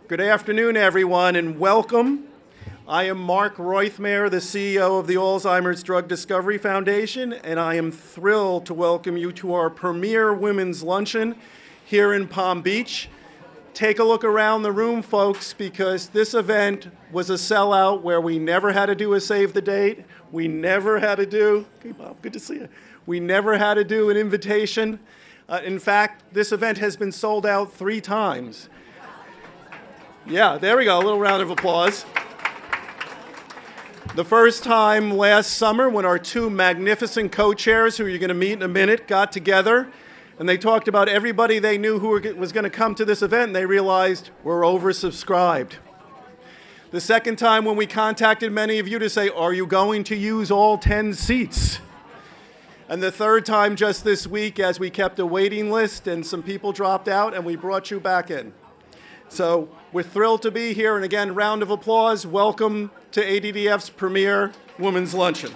Good afternoon, everyone, and welcome. I am Mark Roithmeier, the CEO of the Alzheimer's Drug Discovery Foundation, and I am thrilled to welcome you to our premier Women's Luncheon here in Palm Beach. Take a look around the room, folks, because this event was a sellout where we never had to do a save the date. We never had to do, hey Bob, good to see you. We never had to do an invitation. In fact, this event has been sold out 3 times. Yeah, there we go, a little round of applause. The first time last summer when our 2 magnificent co-chairs, who you're going to meet in a minute, got together, and they talked about everybody they knew who was going to come to this event, and they realized we're oversubscribed. The second time when we contacted many of you to say, are you going to use all 10 seats? And the third time just this week as we kept a waiting list and some people dropped out and we brought you back in. So we're thrilled to be here, and again, round of applause. Welcome to ADDF's premier Women's Luncheon.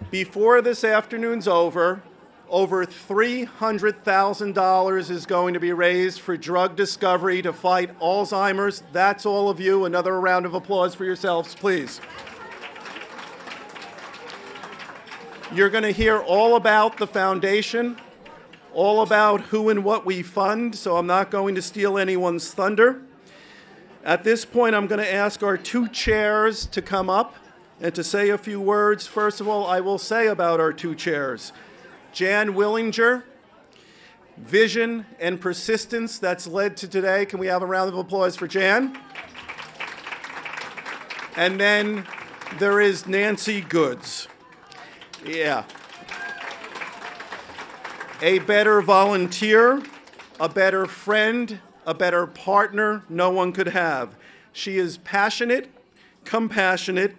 Before this afternoon's over $300,000 is going to be raised for drug discovery to fight Alzheimer's. That's all of you. Another round of applause for yourselves, please. You're going to hear all about the foundation, all about who and what we fund, so I'm not going to steal anyone's thunder. At this point, I'm going to ask our 2 chairs to come up and to say a few words. First of all, I will say about our 2 chairs. Jan Willinger, vision and persistence that's led to today. Can we have a round of applause for Jan? And then there is Nancy Goods. Yeah. A better volunteer, a better friend, a better partner no one could have. She is passionate, compassionate,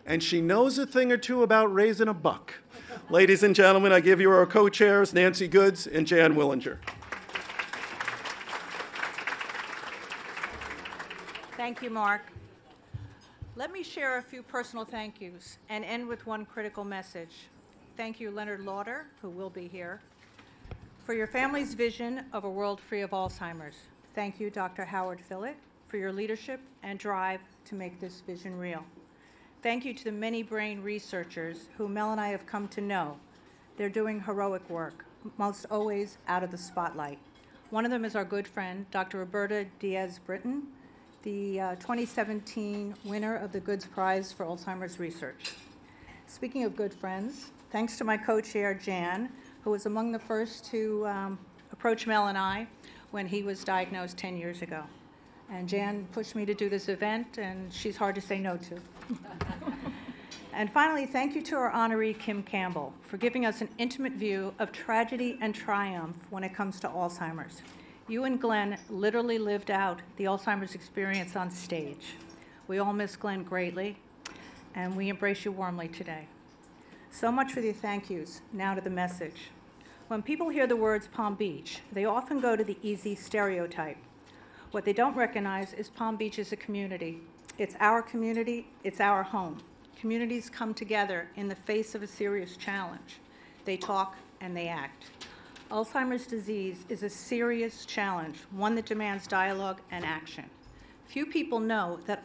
and she knows a thing or two about raising a buck. Ladies and gentlemen, I give you our co-chairs, Nancy Goods and Jan Willinger. Thank you, Mark. Let me share a few personal thank yous and end with one critical message. Thank you, Leonard Lauder, who will be here, for your family's vision of a world free of Alzheimer's. Thank you, Dr. Howard Phillip, for your leadership and drive to make this vision real. Thank you to the many brain researchers who Mel and I have come to know. They're doing heroic work, most always out of the spotlight. One of them is our good friend, Dr. Roberta Diaz Brinton, the 2017 winner of the Goods Prize for Alzheimer's Research. Speaking of good friends, thanks to my co-chair, Jan, who was among the first to approach Mel and I when he was diagnosed 10 years ago. And Jan pushed me to do this event, and she's hard to say no to. And finally, thank you to our honoree, Kim Campbell, for giving us an intimate view of tragedy and triumph when it comes to Alzheimer's. You and Glen literally lived out the Alzheimer's experience on stage. We all miss Glen greatly, and we embrace you warmly today. So much for the thank yous. Now to the message. When people hear the words Palm Beach, they often go to the easy stereotype. What they don't recognize is Palm Beach is a community. It's our community, it's our home. Communities come together in the face of a serious challenge. They talk and they act. Alzheimer's disease is a serious challenge, one that demands dialogue and action. Few people know that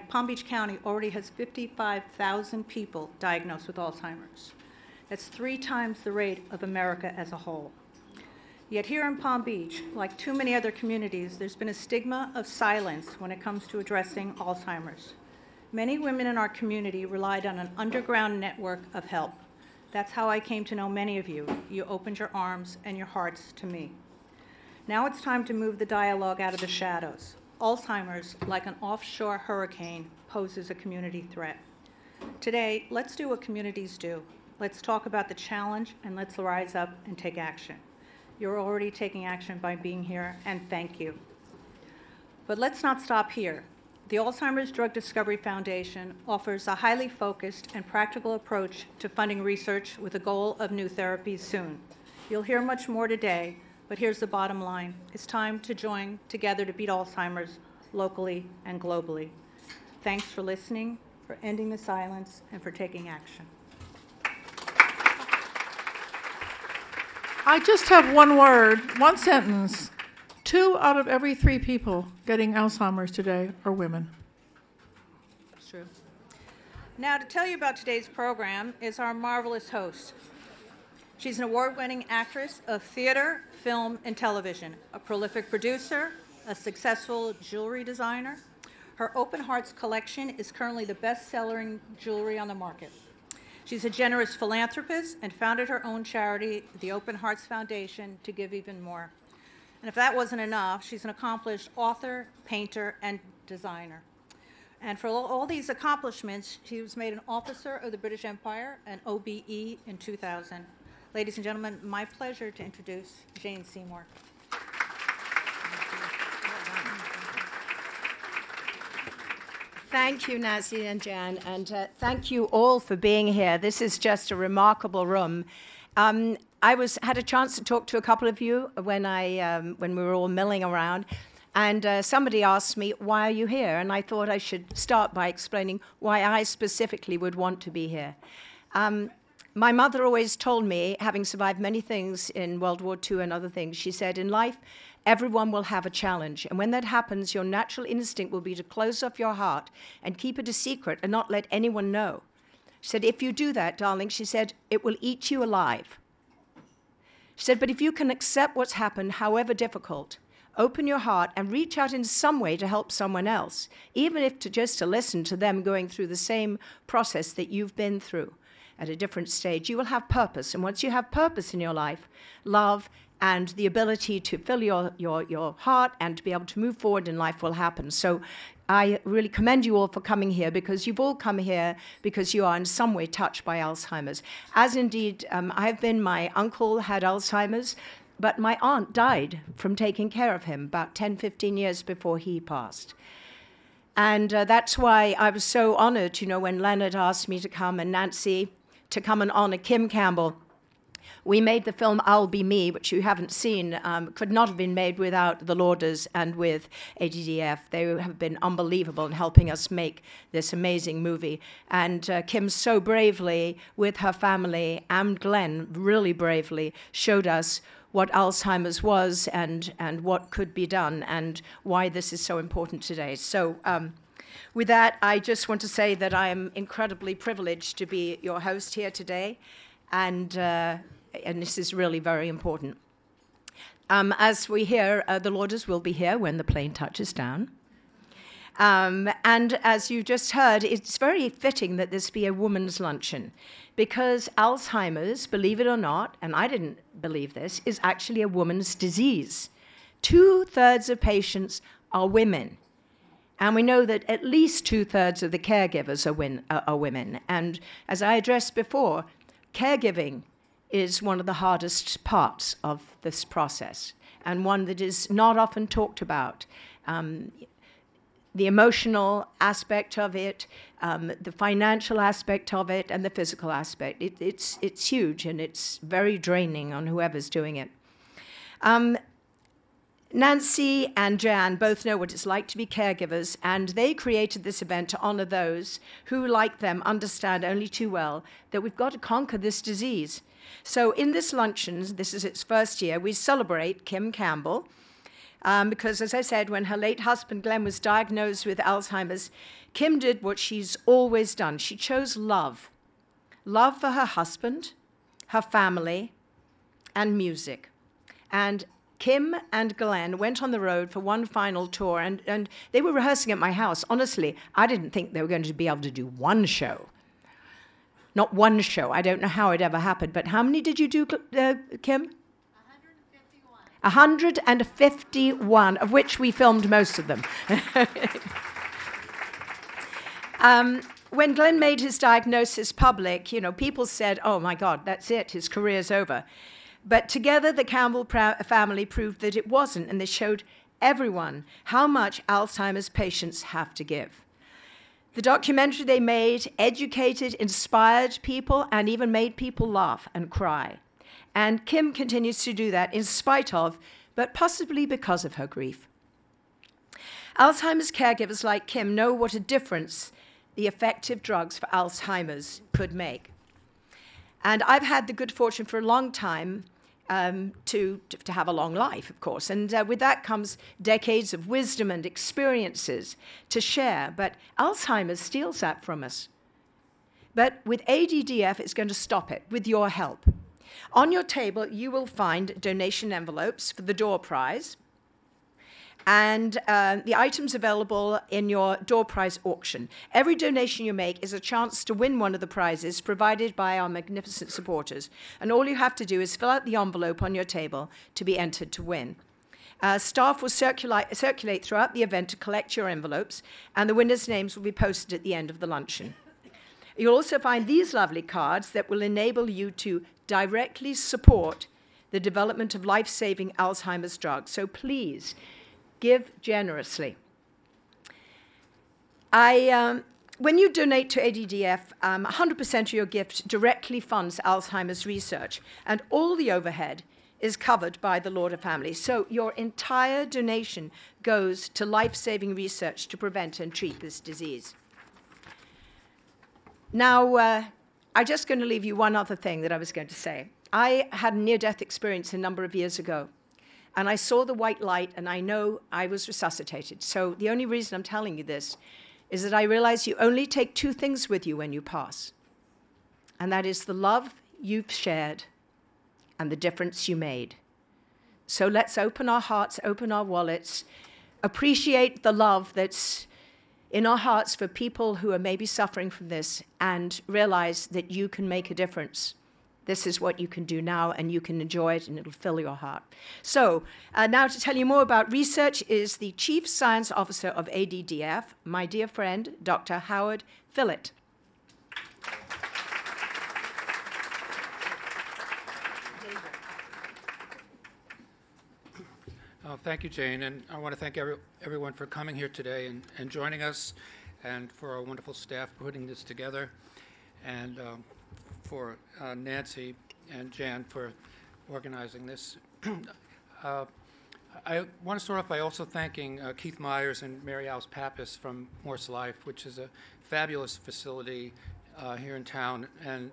Palm Beach County already has 55,000 people diagnosed with Alzheimer's. That's 3 times the rate of America as a whole. Yet here in Palm Beach, like too many other communities, there's been a stigma of silence when it comes to addressing Alzheimer's. Many women in our community relied on an underground network of help. That's how I came to know many of you. You opened your arms and your hearts to me. Now it's time to move the dialogue out of the shadows. Alzheimer's, like an offshore hurricane, poses a community threat. Today, let's do what communities do. Let's talk about the challenge, and let's rise up and take action. You're already taking action by being here, and thank you. But let's not stop here. The Alzheimer's Drug Discovery Foundation offers a highly focused and practical approach to funding research with the goal of new therapies soon. You'll hear much more today, but here's the bottom line. It's time to join together to beat Alzheimer's locally and globally. Thanks for listening, for ending the silence, and for taking action. I just have one word, one sentence. 2 out of every 3 people getting Alzheimer's today are women. That's true. Now, to tell you about today's program is our marvelous host. She's an award-winning actress of theater, film, and television, a prolific producer, a successful jewelry designer. Her Open Hearts collection is currently the best-selling jewelry on the market. She's a generous philanthropist and founded her own charity, the Open Hearts Foundation, to give even more. And if that wasn't enough, she's an accomplished author, painter, and designer. And for all these accomplishments, she was made an officer of the British Empire, an OBE, in 2000. Ladies and gentlemen, my pleasure to introduce Jane Seymour. Thank you, Nancy and Jan, and thank you all for being here. This is just a remarkable room. I had a chance to talk to a couple of you when we were all milling around, and somebody asked me, why are you here? And I thought I should start by explaining why I specifically would want to be here. My mother always told me, having survived many things in World War II and other things, she said, in life, everyone will have a challenge. And when that happens, your natural instinct will be to close off your heart and keep it a secret and not let anyone know. She said, if you do that, darling, she said, it will eat you alive. She said, but if you can accept what's happened, however difficult, open your heart and reach out in some way to help someone else, even if just to listen to them going through the same process that you've been through at a different stage, you will have purpose. And once you have purpose in your life, love and the ability to fill your heart and to be able to move forward in life will happen. So I really commend you all for coming here, because you've all come here because you are in some way touched by Alzheimer's. As indeed my uncle had Alzheimer's, but my aunt died from taking care of him about 10, 15 years before he passed. And that's why I was so honored, when Leonard asked me to come, and Nancy, to come and honor Kim Campbell. We made the film I'll Be Me, which you haven't seen, could not have been made without the Lauders and with ADDF. They have been unbelievable in helping us make this amazing movie. And Kim so bravely, with her family, and Glen really bravely, showed us what Alzheimer's was and what could be done and why this is so important today. So with that, I just want to say that I am incredibly privileged to be your host here today, and this is really very important. As we hear, the Lauders will be here when the plane touches down. And as you just heard, it's very fitting that this be a women's luncheon, because Alzheimer's, believe it or not, and I didn't believe this, is actually a woman's disease. 2/3 of patients are women. And we know that at least 2/3 of the caregivers are women. And as I addressed before, caregiving is one of the hardest parts of this process, and one that is not often talked about. The emotional aspect of it, the financial aspect of it, and the physical aspect. It's huge, and it's very draining on whoever's doing it. Nancy and Jan both know what it's like to be caregivers, and they created this event to honor those who, like them, understand only too well that we've got to conquer this disease. So in this luncheon, this is its first year, we celebrate Kim Campbell, because, as I said, when her late husband, Glen, was diagnosed with Alzheimer's, Kim did what she's always done. She chose love. Love for her husband, her family, and music. And Kim and Glen went on the road for one final tour, and they were rehearsing at my house. Honestly, I didn't think they were going to be able to do one show. Not one show. I don't know how it ever happened, but how many did you do, Kim? 151, of which we filmed most of them. When Glen made his diagnosis public, people said, oh my God, that's it, his career's over. But together, the Campbell family proved that it wasn't, and they showed everyone how much Alzheimer's patients have to give. The documentary they made educated, inspired people, and even made people laugh and cry. And Kim continues to do that in spite of, but possibly because of her grief. Alzheimer's caregivers like Kim know what a difference the effective drugs for Alzheimer's could make. And I've had the good fortune for a long time to have a long life, of course. And with that comes decades of wisdom and experiences to share. But Alzheimer's steals that from us. But with ADDF, it's going to stop it with your help. On your table, you will find donation envelopes for the door prize and the items available in your door prize auction. Every donation you make is a chance to win one of the prizes provided by our magnificent supporters. And all you have to do is fill out the envelope on your table to be entered to win. Staff will circulate throughout the event to collect your envelopes, and the winners' names will be posted at the end of the luncheon. You'll also find these lovely cards that will enable you to directly support the development of life-saving Alzheimer's drugs. So please, give generously. When you donate to ADDF, 100% of your gift directly funds Alzheimer's research, and all the overhead is covered by the Lauder family. So your entire donation goes to life-saving research to prevent and treat this disease. Now, I'm just going to leave you one other thing that I was going to say. I had a near-death experience a number of years ago, and I saw the white light, and I know I was resuscitated. So the only reason I'm telling you this is that I realize you only take two things with you when you pass, and that is the love you've shared and the difference you made. So let's open our hearts, open our wallets, appreciate the love that's in our hearts for people who are maybe suffering from this, and realize that you can make a difference. This is what you can do now, and you can enjoy it, and it'll fill your heart. So now to tell you more about research is the Chief Science Officer of ADDF, my dear friend, Dr. Howard Phillott. Thank you, Jane, and I want to thank everyone for coming here today and joining us, and for our wonderful staff putting this together, and for Nancy and Jan for organizing this. I want to start off by also thanking Keith Myers and Mary Alice Pappas from Morse Life, which is a fabulous facility here in town. And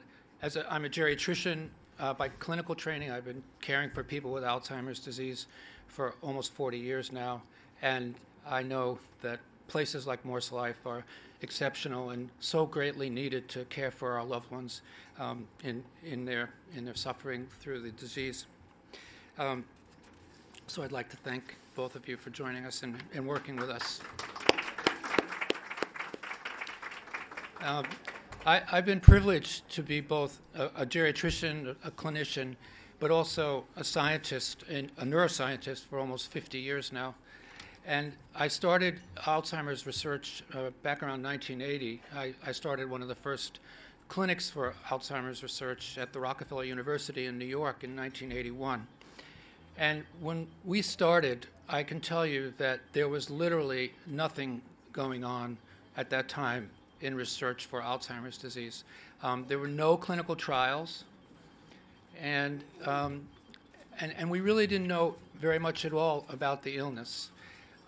I'm a geriatrician by clinical training. I've been caring for people with Alzheimer's disease for almost 40 years now, and I know that places like Morse Life are exceptional and so greatly needed to care for our loved ones in their suffering through the disease. So I'd like to thank both of you for joining us and working with us. I've been privileged to be both a geriatrician, a clinician, but also a scientist, a neuroscientist for almost 50 years now. And I started Alzheimer's research back around 1980. I started one of the first clinics for Alzheimer's research at the Rockefeller University in New York in 1981. And when we started, I can tell you that there was literally nothing going on at that time in research for Alzheimer's disease. There were no clinical trials, and we really didn't know very much at all about the illness.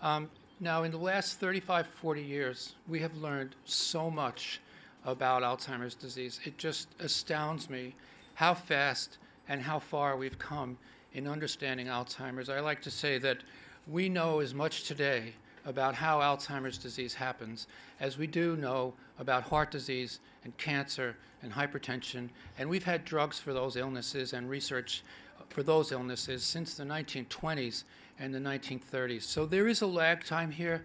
Now, in the last 35, 40 years, we have learned so much about Alzheimer's disease. It just astounds me how fast and how far we've come in understanding Alzheimer's. I like to say that we know as much today about how Alzheimer's disease happens as we do know about heart disease and cancer and hypertension. And we've had drugs for those illnesses and research for those illnesses since the 1920s and the 1930s. So there is a lag time here,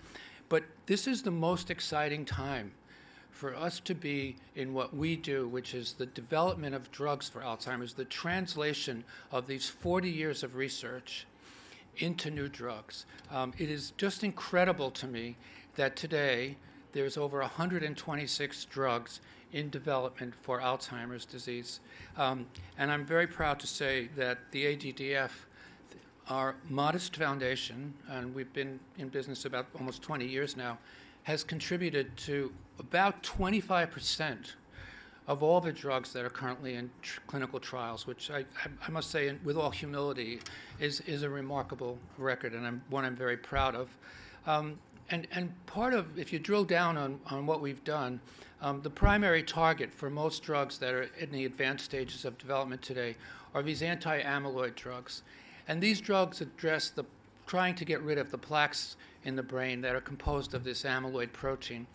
but this is the most exciting time for us to be in what we do, which is the development of drugs for Alzheimer's, the translation of these 40 years of research into new drugs. It is just incredible to me that today there's over 126 drugs in development for Alzheimer's disease. And I'm very proud to say that the ADDF, our modest foundation, and we've been in business about almost 20 years now, has contributed to about 25% of all the drugs that are currently in clinical trials, which I must say, with all humility, is a remarkable record, and one I'm very proud of. And part of, if you drill down on what we've done, the primary target for most drugs that are in the advanced stages of development today are these anti-amyloid drugs. And these drugs address trying to get rid of the plaques in the brain that are composed of this amyloid protein.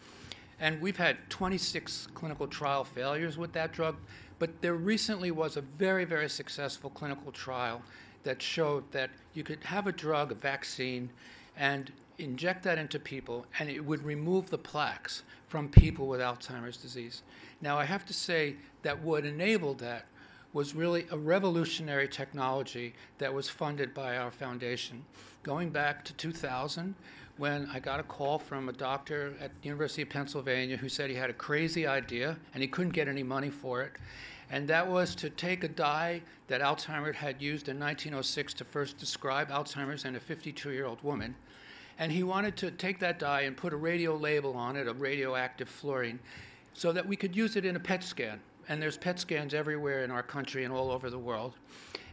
And we've had 26 clinical trial failures with that drug, but there recently was a very, very successful clinical trial that showed that you could have a drug, a vaccine, and inject that into people, and it would remove the plaques from people with Alzheimer's disease. Now, I have to say that what enabled that was really a revolutionary technology that was funded by our foundation. Going back to 2000, when I got a call from a doctor at the University of Pennsylvania who said he had a crazy idea and he couldn't get any money for it. And that was to take a dye that Alzheimer had used in 1906 to first describe Alzheimer's in a 52-year-old woman. And he wanted to take that dye and put a radio label on it, a radioactive fluorine, so that we could use it in a PET scan. And there's PET scans everywhere in our country and all over the world.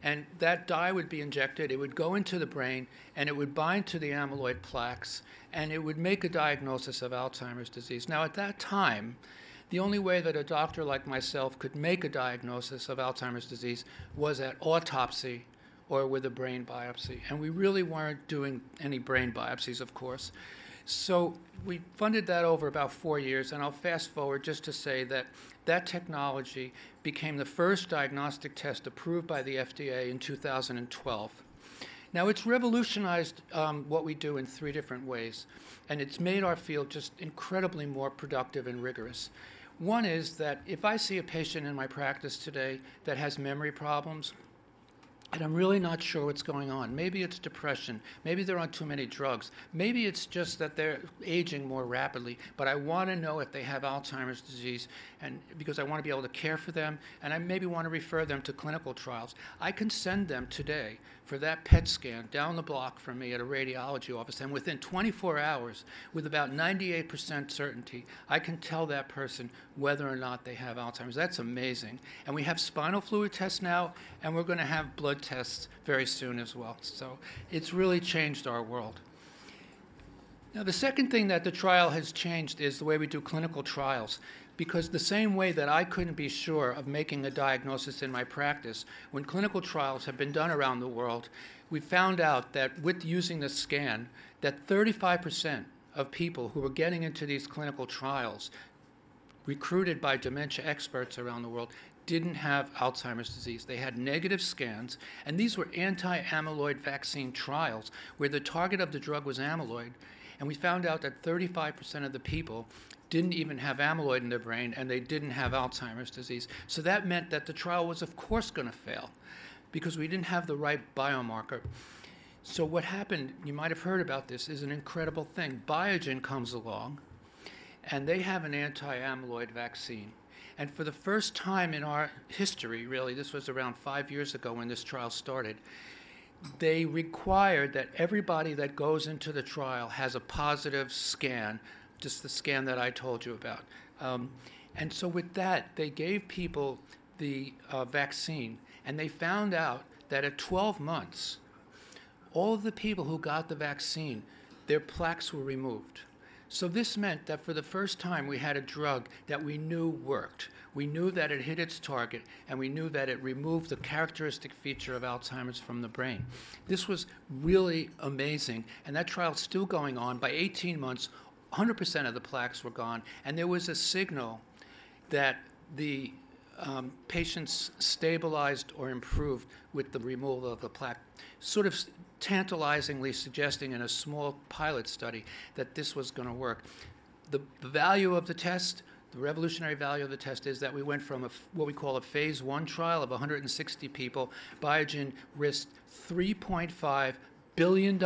And that dye would be injected, it would go into the brain, and it would bind to the amyloid plaques, and it would make a diagnosis of Alzheimer's disease. Now, at that time, the only way that a doctor like myself could make a diagnosis of Alzheimer's disease was at autopsy or with a brain biopsy. And we really weren't doing any brain biopsies, of course. So we funded that over about 4 years, and I'll fast forward just to say that that technology became the first diagnostic test approved by the FDA in 2012. Now, it's revolutionized what we do in 3 different ways, and it's made our field just incredibly more productive and rigorous. One is that if I see a patient in my practice today that has memory problems, and I'm really not sure what's going on. Maybe it's depression. Maybe they're on too many drugs. Maybe it's just that they're aging more rapidly. But I want to know if they have Alzheimer's disease, and because I want to be able to care for them, and I maybe want to refer them to clinical trials. I can send them today for that PET scan down the block from me at a radiology office, and within 24 hours, with about 98% certainty, I can tell that person whether or not they have Alzheimer's. That's amazing. And we have spinal fluid tests now, and we're going to have blood tests very soon as well. So it's really changed our world. Now, the second thing that the trial has changed is the way we do clinical trials, because the same way that I couldn't be sure of making a diagnosis in my practice, when clinical trials have been done around the world, we found out that with using the scan, that 35% of people who were getting into these clinical trials, recruited by dementia experts around the world, didn't have Alzheimer's disease. They had negative scans, and these were anti-amyloid vaccine trials where the target of the drug was amyloid, and we found out that 35% of the people didn't even have amyloid in their brain, and they didn't have Alzheimer's disease. So that meant that the trial was, of course, going to fail because we didn't have the right biomarker. So what happened, you might have heard about this, is an incredible thing. Biogen comes along, and they have an anti-amyloid vaccine. And for the first time in our history, really, this was around 5 years ago when this trial started, they required that everybody that goes into the trial has a positive scan, just the scan that I told you about. And so with that, they gave people the vaccine, and they found out that at 12 months, all of the people who got the vaccine, their plaques were removed. So this meant that for the first time we had a drug that we knew worked. We knew that it hit its target, and we knew that it removed the characteristic feature of Alzheimer's from the brain. This was really amazing, and that trial's still going on. By 18 months, 100% of the plaques were gone, and there was a signal that the patients stabilized or improved with the removal of the plaque, sort of tantalizingly suggesting in a small pilot study that this was going to work. The value of the test, the revolutionary value of the test, is that we went from what we call a phase 1 trial of 160 people. Biogen risked $3.5 billion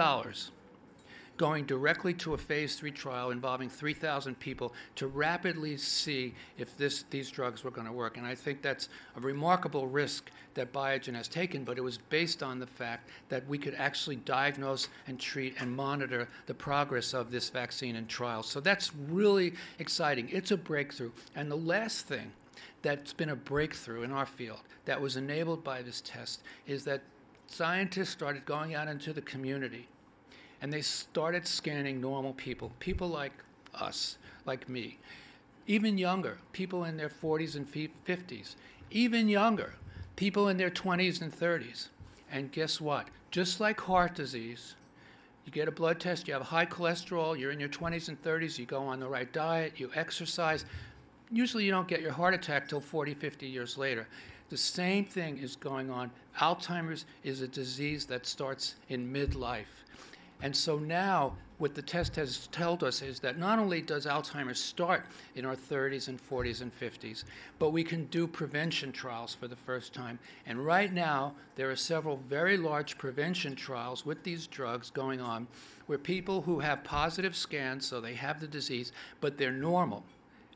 going directly to a phase 3 trial involving 3,000 people to rapidly see if these drugs were going to work. And I think that's a remarkable risk that Biogen has taken, but it was based on the fact that we could actually diagnose and treat and monitor the progress of this vaccine in trials. So that's really exciting. It's a breakthrough. And the last thing that's been a breakthrough in our field that was enabled by this test is that scientists started going out into the community and they started scanning normal people, people like us, like me, even younger, people in their 40s and 50s, even younger, people in their 20s and 30s. And guess what? Just like heart disease, you get a blood test, you have high cholesterol, you're in your 20s and 30s, you go on the right diet, you exercise. Usually you don't get your heart attack till 40, 50 years later. The same thing is going on. Alzheimer's is a disease that starts in midlife. And so now what the test has told us is that not only does Alzheimer's start in our 30s and 40s and 50s, but we can do prevention trials for the first time. And right now, there are several very large prevention trials with these drugs going on where people who have positive scans, so they have the disease, but they're normal,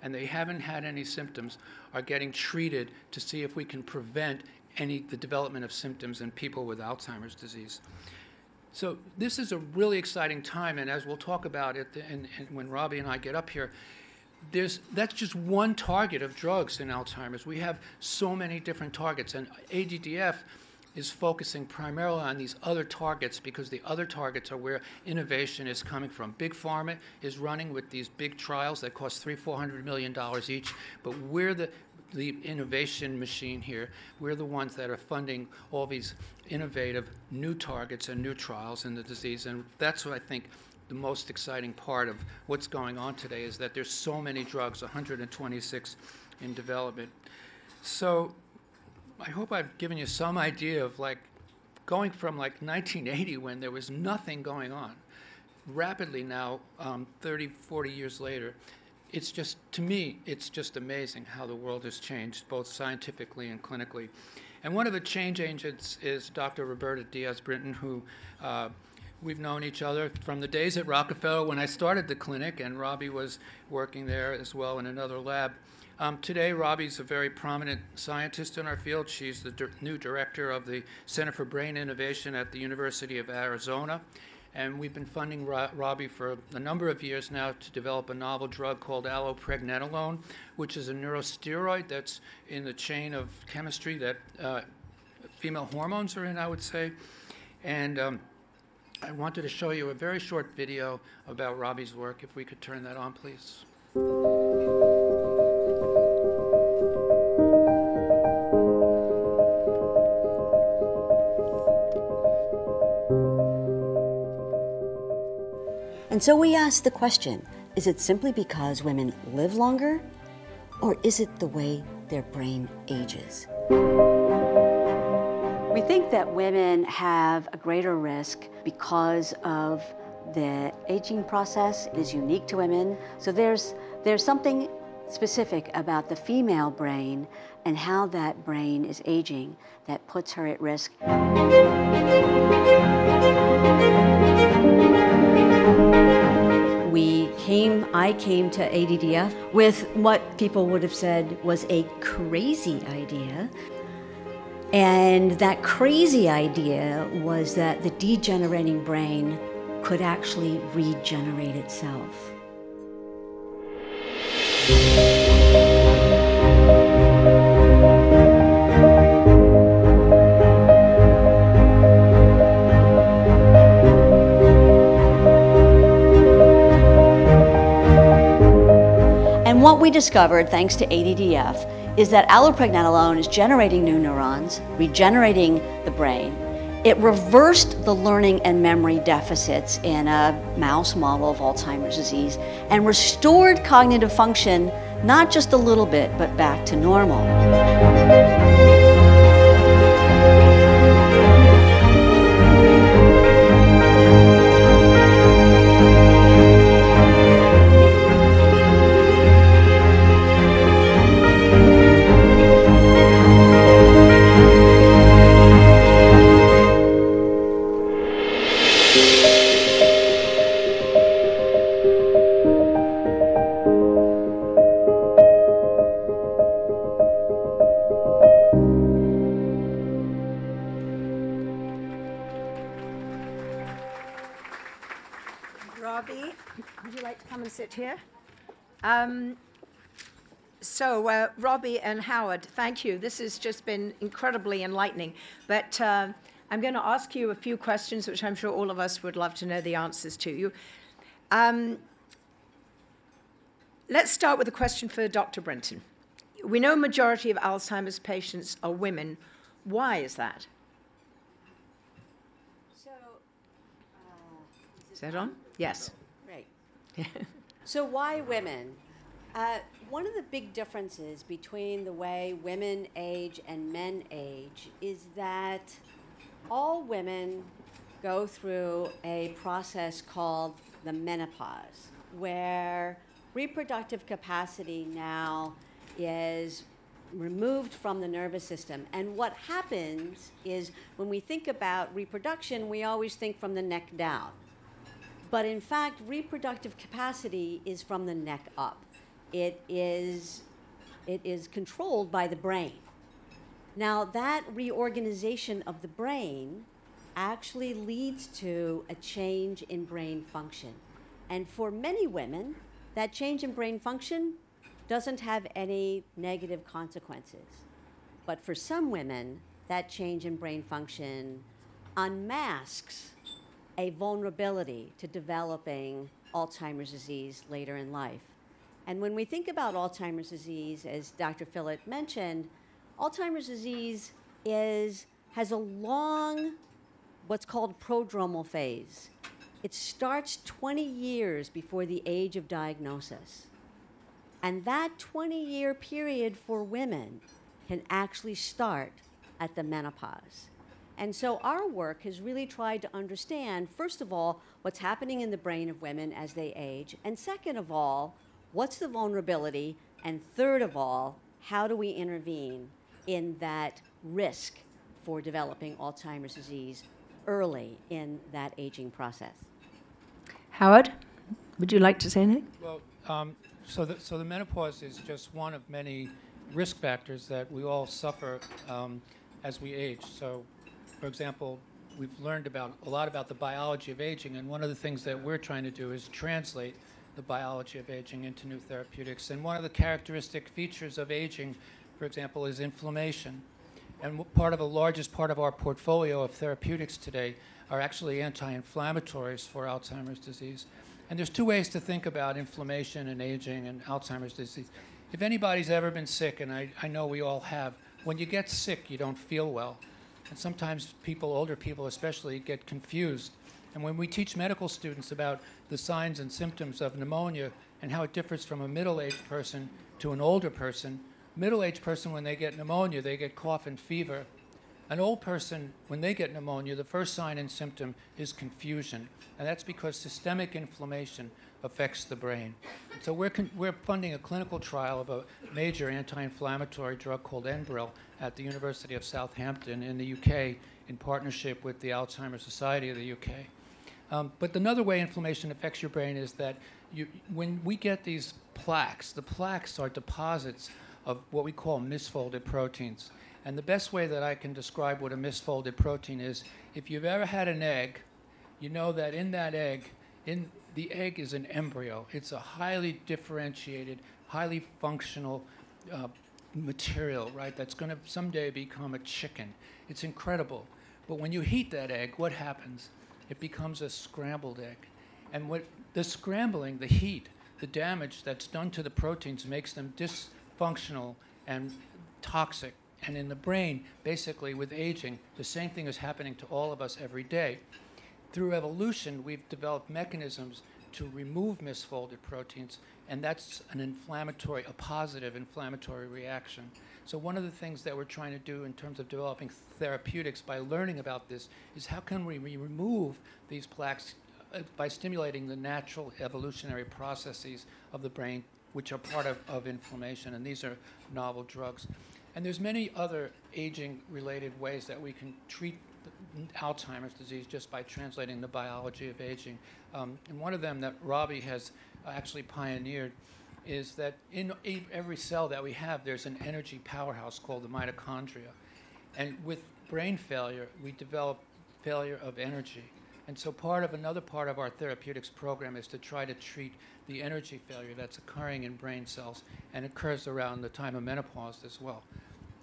and they haven't had any symptoms, are getting treated to see if we can prevent the development of symptoms in people with Alzheimer's disease. So this is a really exciting time, and as we'll talk about it, and when Robbie and I get up here, that's just one target of drugs in Alzheimer's. We have so many different targets, and ADDF is focusing primarily on these other targets because the other targets are where innovation is coming from. Big Pharma is running with these big trials that cost $300–400 million each, but we're the innovation machine here. We're the ones that are funding all these innovative new targets and new trials in the disease, and that's what I think the most exciting part of what's going on today is that there's so many drugs, 126 in development. So I hope I've given you some idea of going from 1980 when there was nothing going on, rapidly now, 30, 40 years later. It's just, to me, it's just amazing how the world has changed, both scientifically and clinically. And one of the change agents is Dr. Roberta Diaz-Brinton, who we've known each other from the days at Rockefeller when I started the clinic, and Robbie was working there as well in another lab. Today, Robbie's a very prominent scientist in our field. She's the new director of the Center for Brain Innovation at the University of Arizona. And we've been funding Robbie for a number of years now to develop a novel drug called ALLOPREGNANOLONE, which is a neurosteroid that's in the chain of chemistry that female hormones are in, I would say. And I wanted to show you a very short video about Robbie's work. If we could turn that on, please. And so we ask the question, is it simply because women live longer, or is it the way their brain ages? We think that women have a greater risk because of the aging process. It is unique to women. So there's something specific about the female brain and how that brain is aging that puts her at risk. I came to ADDF with what people would have said was a crazy idea. And that crazy idea was that the degenerating brain could actually regenerate itself. And what we discovered, thanks to ADDF, is that allopregnanolone is generating new neurons, regenerating the brain. It reversed the learning and memory deficits in a mouse model of Alzheimer's disease and restored cognitive function, not just a little bit, but back to normal. Robbie, would you like to come and sit here? Robbie and Howard, thank you. This has just been incredibly enlightening. But I'm going to ask you a few questions, which I'm sure all of us would love to know the answers to. Let's start with a question for Dr. Brinton. We know a majority of Alzheimer's patients are women. Why is that? So, Is that on? Yes. great. So why women? One of the big differences between the way women age and men age is that all women go through a process called the menopause, where reproductive capacity now is removed from the nervous system. And what happens is when we think about reproduction, we always think from the neck down. But in fact, reproductive capacity is from the neck up. It is controlled by the brain. Now, that reorganization of the brain actually leads to a change in brain function. And for many women, that change in brain function doesn't have any negative consequences. But for some women, that change in brain function unmasks a vulnerability to developing Alzheimer's disease later in life. And when we think about Alzheimer's disease, as Dr. Phillip mentioned, Alzheimer's disease has a long, what's called prodromal phase. It starts 20 years before the age of diagnosis. And that 20-year period for women can actually start at the menopause. And so our work has really tried to understand, first of all, what's happening in the brain of women as they age, and second of all, what's the vulnerability, and third of all, how do we intervene in that risk for developing Alzheimer's disease early in that aging process. Howard, would you like to say anything? Well, so the menopause is just one of many risk factors that we all suffer as we age. So, for example, we've learned a lot about the biology of aging, and one of the things that we're trying to do is translate the biology of aging into new therapeutics. And one of the characteristic features of aging, for example, is inflammation. And the largest part of our portfolio of therapeutics today are actually anti-inflammatories for Alzheimer's disease. And there's two ways to think about inflammation and aging and Alzheimer's disease. If anybody's ever been sick, and I know we all have, when you get sick, you don't feel well. And sometimes people, older people especially, get confused. And when we teach medical students about the signs and symptoms of pneumonia and how it differs from a middle-aged person to an older person, middle-aged person, when they get pneumonia, they get cough and fever. An old person, when they get pneumonia, the first sign and symptom is confusion. And that's because systemic inflammation affects the brain. So we're funding a clinical trial of a major anti-inflammatory drug called Enbrel at the University of Southampton in the UK in partnership with the Alzheimer's Society of the UK. But another way inflammation affects your brain is that when we get these plaques, the plaques are deposits of what we call misfolded proteins. And the best way that I can describe what a misfolded protein is, if you've ever had an egg, you know that in that egg, the egg is an embryo. It's a highly differentiated, highly functional material, right, that's going to someday become a chicken. It's incredible. But when you heat that egg, what happens? It becomes a scrambled egg. And what the scrambling, the heat, the damage that's done to the proteins makes them dysfunctional and toxic. And in the brain, basically with aging, the same thing is happening to all of us every day. Through evolution, we've developed mechanisms to remove misfolded proteins, and that's a positive inflammatory reaction. So one of the things that we're trying to do in terms of developing therapeutics by learning about this is how can we remove these plaques by stimulating the natural evolutionary processes of the brain, which are part of inflammation, and these are novel drugs. And there's many other aging-related ways that we can treat Alzheimer's disease just by translating the biology of aging. And one of them that Robbie has actually pioneered is that in every cell that we have, there's an energy powerhouse called the mitochondria. And with brain failure, we develop failure of energy. And so another part of our therapeutics program is to try to treat the energy failure that's occurring in brain cells and occurs around the time of menopause as well.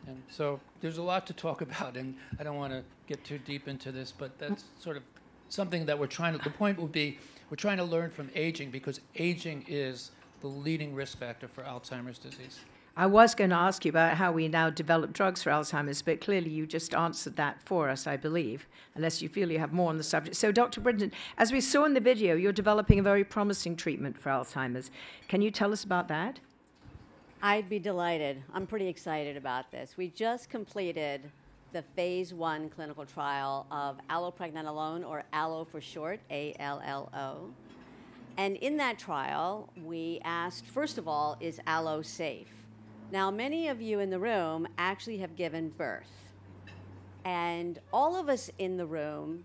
And so there's a lot to talk about, and I don't want to get too deep into this, but that's sort of something that we're trying to, the point will be, we're trying to learn from aging, because aging is the leading risk factor for Alzheimer's disease. I was going to ask you about how we now develop drugs for Alzheimer's, but clearly you just answered that for us, I believe, unless you feel you have more on the subject. So, Dr. Brinton, as we saw in the video, you're developing a very promising treatment for Alzheimer's. Can you tell us about that? I'd be delighted. I'm pretty excited about this. We just completed the phase 1 clinical trial of ALLOPREGNANOLONE, or ALLO for short, ALLO. And in that trial, we asked, first of all, is ALLO safe? Now, many of you in the room actually have given birth. And all of us in the room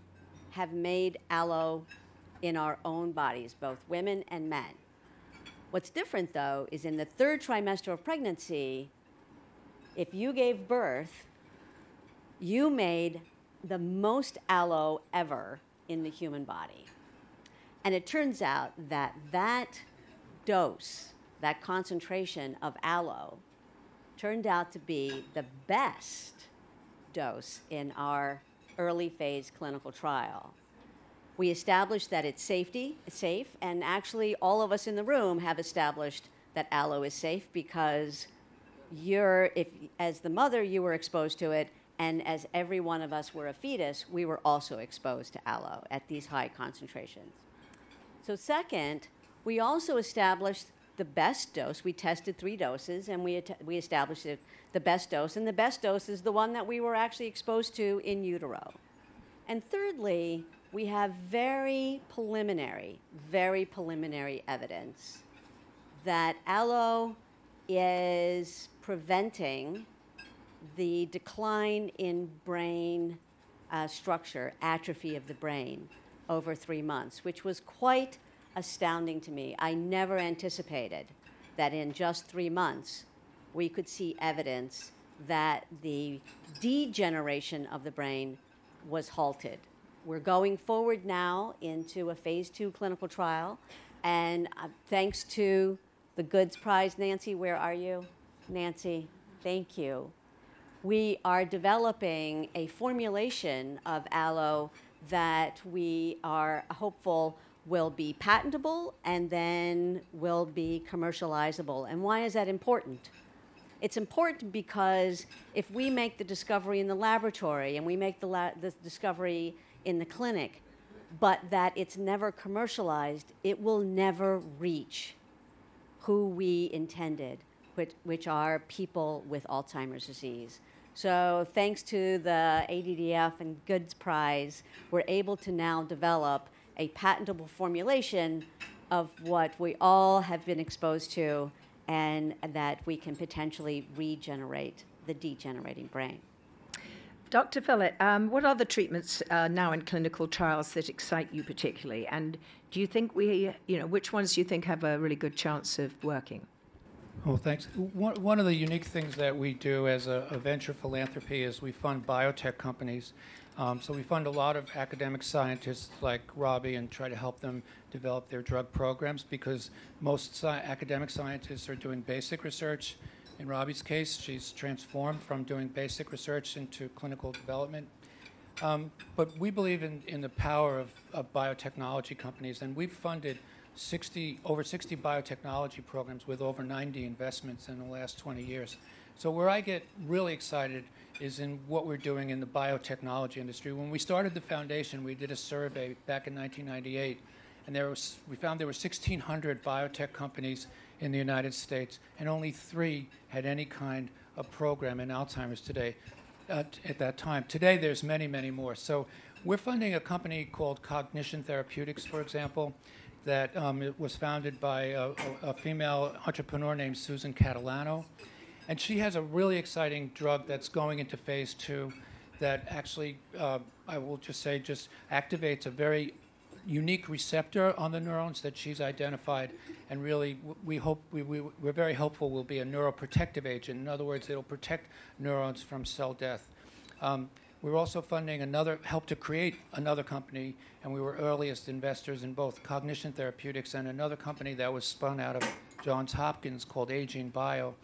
have made ALLO in our own bodies, both women and men. What's different, though, is in the 3rd trimester of pregnancy, if you gave birth, you made the most ALLO ever in the human body. And it turns out that that dose, that concentration of ALLO, turned out to be the best dose in our early phase clinical trial. We established that it's safe, and actually all of us in the room have established that ALLO is safe because as the mother, you were exposed to it, and as every one of us were a fetus, we were also exposed to ALLO at these high concentrations. So second, we also established the best dose. We tested 3 doses, and we established the best dose, and the best dose is the one that we were actually exposed to in utero. And thirdly, we have very preliminary evidence that ALLO is preventing the decline in brain structure, atrophy of the brain, over 3 months, which was quite astounding to me. I never anticipated that in just 3 months we could see evidence that the degeneration of the brain was halted. We're going forward now into a phase 2 clinical trial, and thanks to the Goods Prize, Nancy, where are you? Nancy, thank you. We are developing a formulation of ALLO that we are hopeful will be patentable and then will be commercializable. And why is that important? It's important because if we make the discovery in the laboratory and we make the discovery in the clinic, but that it's never commercialized, it will never reach who we intended, which are people with Alzheimer's disease. So thanks to the ADDF and Goods Prize, we're able to now develop a patentable formulation of what we all have been exposed to, and that we can potentially regenerate the degenerating brain. Dr. Phillip, what other treatments are now in clinical trials that excite you particularly? And do you think which ones do you think have a really good chance of working? Oh, thanks. One of the unique things that we do as a venture philanthropy is we fund biotech companies. So we fund a lot of academic scientists like Robbie and try to help them develop their drug programs, because most academic scientists are doing basic research. In Robbie's case, she's transformed from doing basic research into clinical development. But we believe in the power of biotechnology companies, and we've funded over 60 biotechnology programs with over 90 investments in the last 20 years. So where I get really excited is in what we're doing in the biotechnology industry. When we started the foundation, we did a survey back in 1998, and we found there were 1,600 biotech companies in the United States, and only 3 had any kind of program in Alzheimer's today. At that time. Today, there's many, many more. So we're funding a company called Cognition Therapeutics, for example, that it was founded by a female entrepreneur named Susan Catalano. And she has a really exciting drug that's going into phase 2 that actually, I will just say, just activates a very unique receptor on the neurons that she's identified, and really we're very hopeful will be a neuroprotective agent. In other words, it'll protect neurons from cell death. We're also funding help to create another company, and we were earliest investors in both Cognition Therapeutics and another company that was spun out of Johns Hopkins called Aging Bio.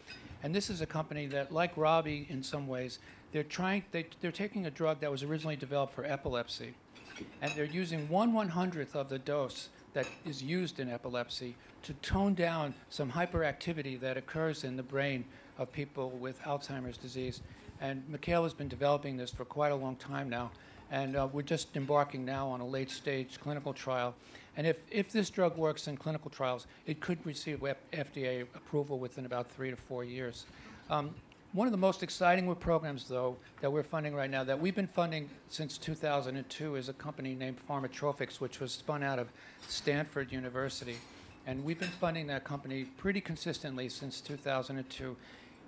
And this is a company that, like Robbie in some ways, they're taking a drug that was originally developed for epilepsy, and they're using 1/100th of the dose that is used in epilepsy to tone down some hyperactivity that occurs in the brain of people with Alzheimer's disease. And Mikhail has been developing this for quite a long time now, and we're just embarking now on a late-stage clinical trial. And if this drug works in clinical trials, it could receive FDA approval within about 3 to 4 years. One of the most exciting programs, though, that we're funding right now, that we've been funding since 2002, is a company named Pharmatrophix, which was spun out of Stanford University. And we've been funding that company pretty consistently since 2002.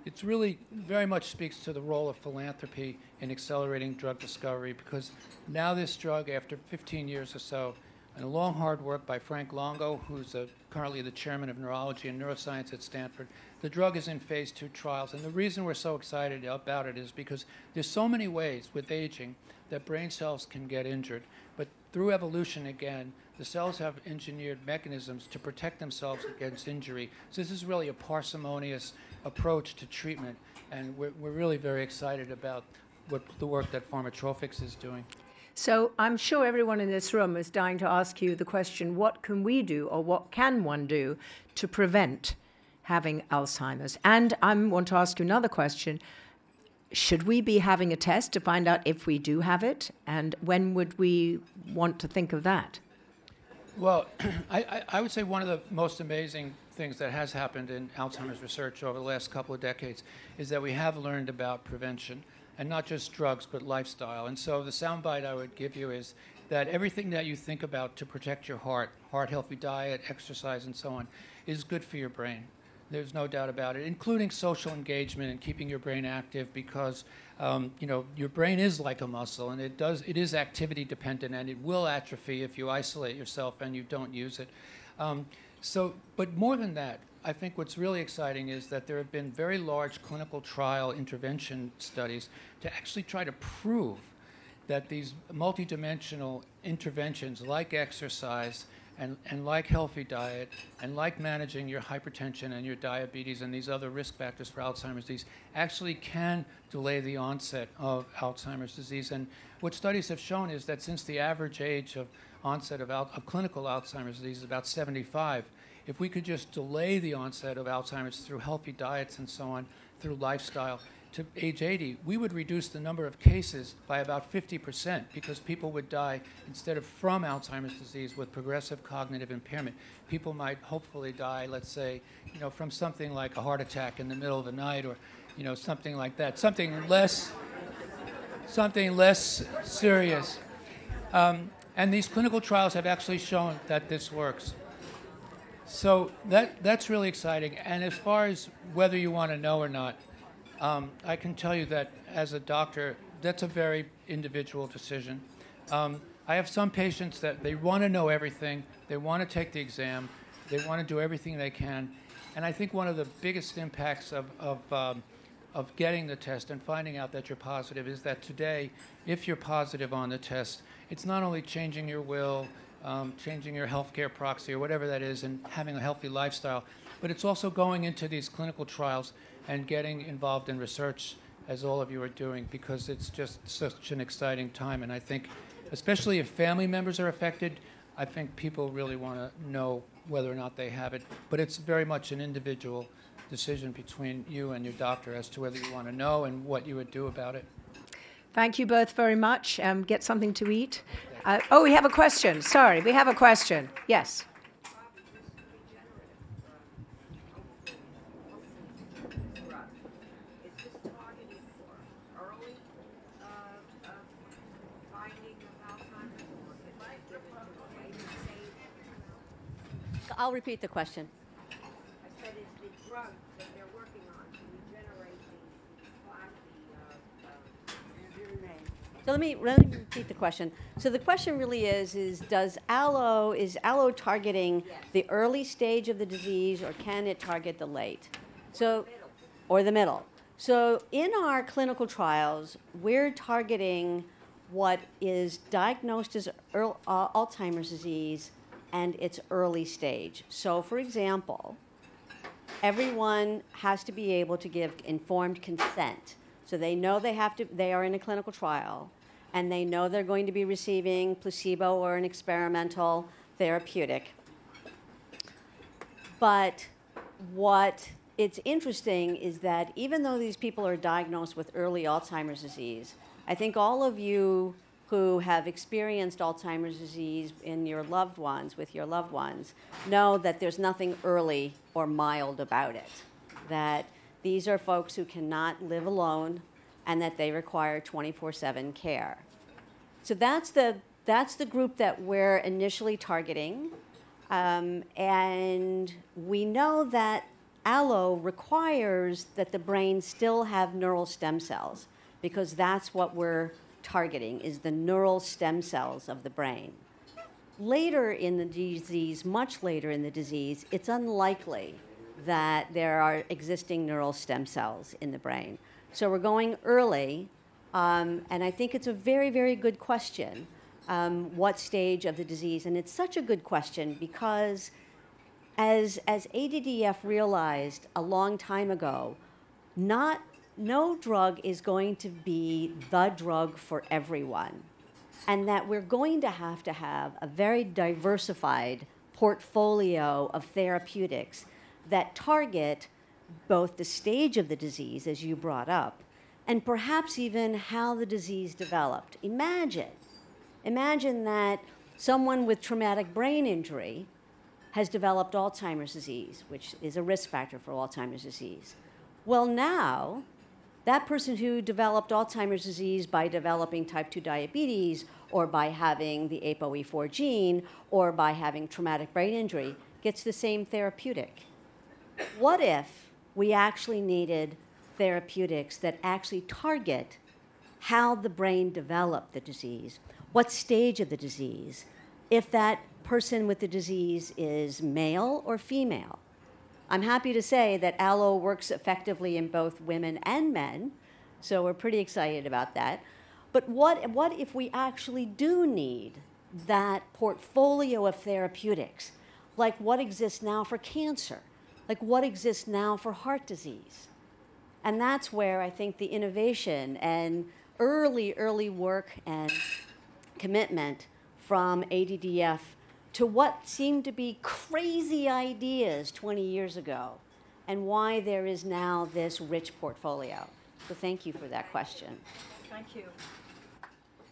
It's really very much speaks to the role of philanthropy in accelerating drug discovery, because now this drug, after 15 years or so, and a long, hard work by Frank Longo, who's currently the chairman of neurology and neuroscience at Stanford, the drug is in phase 2 trials. And the reason we're so excited about it is because there's so many ways with aging that brain cells can get injured. But through evolution, again, the cells have engineered mechanisms to protect themselves against injury. So this is really a parsimonious approach to treatment. And we're really very excited about the work that Pharmatrophix is doing. So I'm sure everyone in this room is dying to ask you the question, what can we do, or what can one do to prevent having Alzheimer's? And I want to ask you another question. Should we be having a test to find out if we do have it? And when would we want to think of that? Well, I would say one of the most amazing things that has happened in Alzheimer's research over the last couple of decades is that we have learned about prevention. And not just drugs, but lifestyle. And so the soundbite I would give you is that everything that you think about to protect your heart, healthy diet, exercise, and so on, is good for your brain. There's no doubt about it, including social engagement and keeping your brain active, because your brain is like a muscle, and it is activity dependent, and it will atrophy if you isolate yourself and you don't use it. But more than that, I think what's really exciting is that there have been very large clinical trial intervention studies to actually try to prove that these multidimensional interventions like exercise and like healthy diet and like managing your hypertension and your diabetes and these other risk factors for Alzheimer's disease actually can delay the onset of Alzheimer's disease. And what studies have shown is that since the average age of onset of clinical Alzheimer's disease is about 75, if we could just delay the onset of Alzheimer's through healthy diets and so on, through lifestyle, to age 80, we would reduce the number of cases by about 50%, because people would die, instead of from Alzheimer's disease with progressive cognitive impairment, people might hopefully die, let's say, from something like a heart attack in the middle of the night, or something like that, something less serious. And these clinical trials have actually shown that this works. So that's really exciting. And as far as whether you want to know or not, I can tell you that as a doctor, that's a very individual decision. I have some patients that they want to know everything. They want to take the exam. They want to do everything they can. And I think one of the biggest impacts of getting the test and finding out that you're positive is that today, if you're positive on the test, it's not only changing your will, changing your healthcare proxy or whatever that is, and having a healthy lifestyle, but it's also going into these clinical trials and getting involved in research, as all of you are doing, because it's just such an exciting time. And I think, especially if family members are affected, I think people really want to know whether or not they have it. But it's very much an individual decision between you and your doctor as to whether you want to know and what you would do about it. Thank you both very much. Get something to eat. Oh, we have a question. Sorry, we have a question. Yes. I'll repeat the question. I said, is the drug that they're working on to regenerate So let me repeat the question. So the question really is is allo targeting the early stage of the disease, or can it target the late? So, or the middle. So in our clinical trials, we're targeting what is diagnosed as Alzheimer's disease and its early stage. So for example, everyone has to be able to give informed consent. So they know they are in a clinical trial, and they know they're going to be receiving placebo or an experimental therapeutic. But what it's interesting is that even though these people are diagnosed with early Alzheimer's disease, I think all of you who have experienced Alzheimer's disease in your loved ones, with your loved ones, know that there's nothing early or mild about it. That these are folks who cannot live alone and that they require 24/7 care. So that's the group that we're initially targeting. And we know that allo requires that the brain still have neural stem cells, because that's what we're targeting, is the neural stem cells of the brain. Later in the disease, much later in the disease, it's unlikely that there are existing neural stem cells in the brain. So we're going early, and I think it's a very, very good question, what stage of the disease. And it's such a good question because as ADDF realized a long time ago, no drug is going to be the drug for everyone, and that we're going to have a very diversified portfolio of therapeutics that target both the stage of the disease, as you brought up, and perhaps even how the disease developed. Imagine that someone with traumatic brain injury has developed Alzheimer's disease, which is a risk factor for Alzheimer's disease. Well, now, that person who developed Alzheimer's disease by developing type 2 diabetes, or by having the ApoE4 gene, or by having traumatic brain injury, gets the same therapeutic. What if we actually needed therapeutics that actually target how the brain developed the disease, what stage of the disease, if that person with the disease is male or female? I'm happy to say that allo works effectively in both women and men, so we're pretty excited about that. But what if we actually do need that portfolio of therapeutics, like what exists now for cancer, like what exists now for heart disease? And that's where I think the innovation and early work and commitment from ADDF to what seemed to be crazy ideas 20 years ago, and why there is now this rich portfolio. So thank you for that question. Thank you.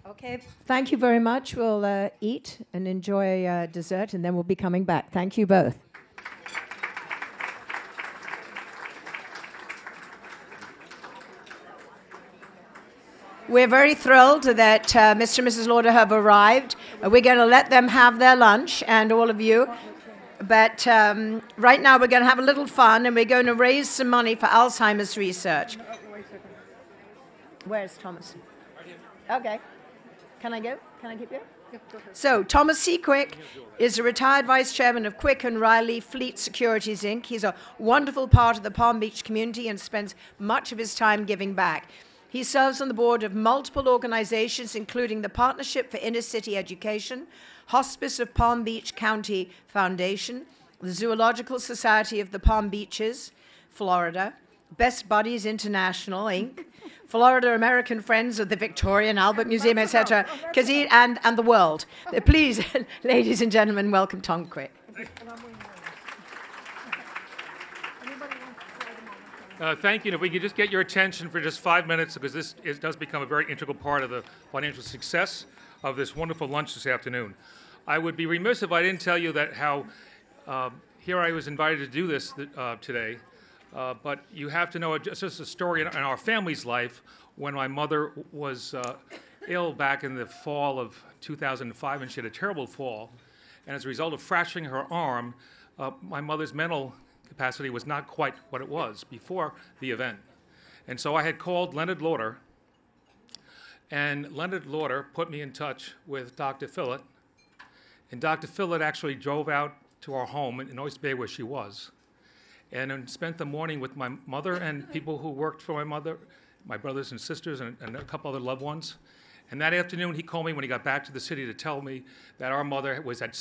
Okay, thank you very much. We'll eat and enjoy dessert, and then we'll be coming back. Thank you both. We're very thrilled that Mr. and Mrs. Lauder have arrived. We're going to let them have their lunch, and all of you. But right now we're going to have a little fun, and we're going to raise some money for Alzheimer's research. Where's Thomas? Okay. Can I go? Can I keep going? So, Thomas C. Quick is a retired vice chairman of Quick & Riley Fleet Securities, Inc. He's a wonderful part of the Palm Beach community and spends much of his time giving back. He serves on the board of multiple organizations, including the Partnership for Inner City Education, Hospice of Palm Beach County Foundation, the Zoological Society of the Palm Beaches, Florida, Best Buddies International, Inc., Florida American Friends of the Victoria and Albert Museum, etc., and the world. Please, ladies and gentlemen, welcome Tom Quick. Thank you. And if we could just get your attention for just 5 minutes, because this does become a very integral part of the financial success of this wonderful lunch this afternoon. I would be remiss if I didn't tell you that how here I was invited to do this today, but you have to know just a story in our family's life when my mother was ill back in the fall of 2005, and she had a terrible fall. And as a result of fracturing her arm, my mother's mental capacity was not quite what it was before the event. And so I had called Leonard Lauder, and Leonard Lauder put me in touch with Dr. Phillott, and Dr. Phillott actually drove out to our home in Oyster Bay where she was, and then spent the morning with my mother and people who worked for my mother, my brothers and sisters, and a couple other loved ones, And that afternoon, he called me when he got back to the city to tell me that our mother was at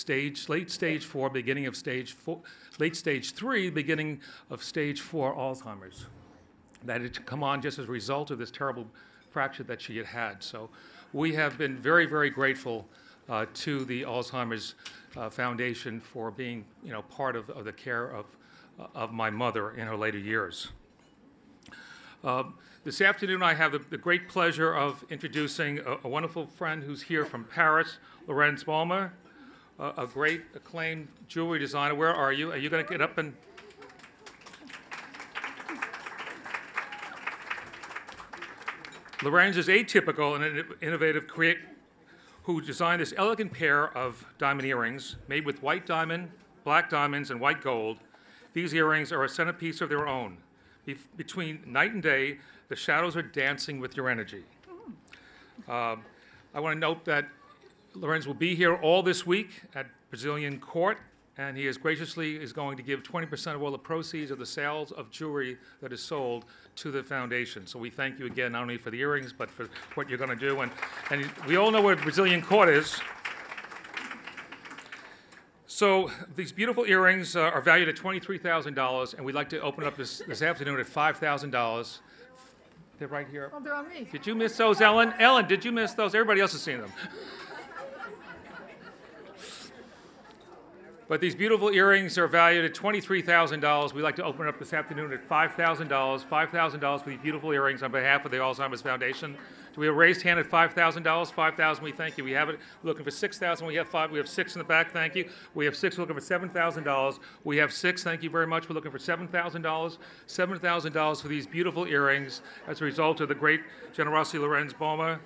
late stage 4, beginning of late stage 3, beginning of stage 4 Alzheimer's. That had come on just as a result of this terrible fracture that she had had. So we have been very, very grateful to the Alzheimer's Foundation for being, part of the care of my mother in her later years. This afternoon, I have the great pleasure of introducing a wonderful friend who's here from Paris, Lorenz Baumer, a great acclaimed jewelry designer. Where are you? Are you going to get up and... Lorenz is atypical and an innovative creator who designed this elegant pair of diamond earrings made with white diamond, black diamonds, and white gold. These earrings are a centerpiece of their own. Between night and day, the shadows are dancing with your energy. I want to note that Lorenz will be here all this week at Brazilian Court, and he is going to give 20% of all the proceeds of the sales of jewelry that is sold to the foundation. So we thank you again, not only for the earrings, but for what you're going to do. And we all know where Brazilian Court is. So these beautiful earrings are valued at $23,000, and we'd like to open up this afternoon at $5,000. They're right here. Oh, they're on me. Did you miss those, Ellen? Ellen, did you miss those? Everybody else has seen them. But these beautiful earrings are valued at $23,000. We'd like to open it up this afternoon at $5,000. $5,000 for these beautiful earrings on behalf of the Alzheimer's Foundation. Do we have a raised hand at $5,000? $5,000, we thank you. We have it. We're looking for $6,000. We have 5. We have 6 in the back, thank you. We have 6. We're looking for $7,000. We have 6, thank you very much. We're looking for $7,000. $7,000 for these beautiful earrings as a result of the great generosity of Lorenz Baumer.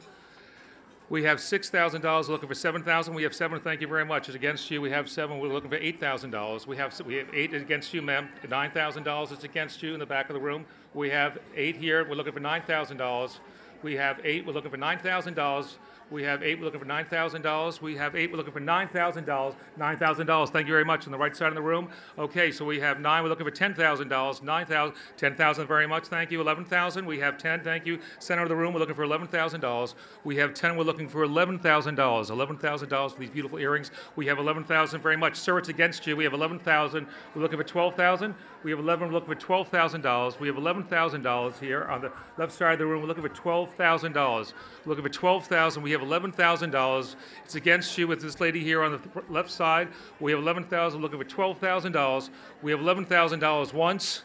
We have $6,000. We're looking for $7,000. We have 7. Thank you very much. It's against you. We have 7. We're looking for $8,000. We have 8 against you, ma'am. $9,000. It's against you in the back of the room. We have 8 here. We're looking for $9,000. We have 8. We're looking for $9,000. We have 8. We're looking for $9,000. We have 8. We're looking for $9,000. $9,000. Thank you very much on the right side of the room. Okay, so we have 9. We're looking for $10,000. 9,000. $10,000 very much. Thank you. 11,000. We have 10. Thank you. Center of the room. We're looking for $11,000. We have 10. We're looking for $11,000. $11,000 for these beautiful earrings. We have 11,000 very much. Sir, it's against you. We have 11,000. We're looking for 12,000. We have 11. We're looking for $12,000. We have $11,000 here on the left side of the room. We're looking for $12,000. We're looking for $12,000. We have $11,000. It's against you with this lady here on the left side. We have $11,000. We're looking for $12,000. We have $11,000 once.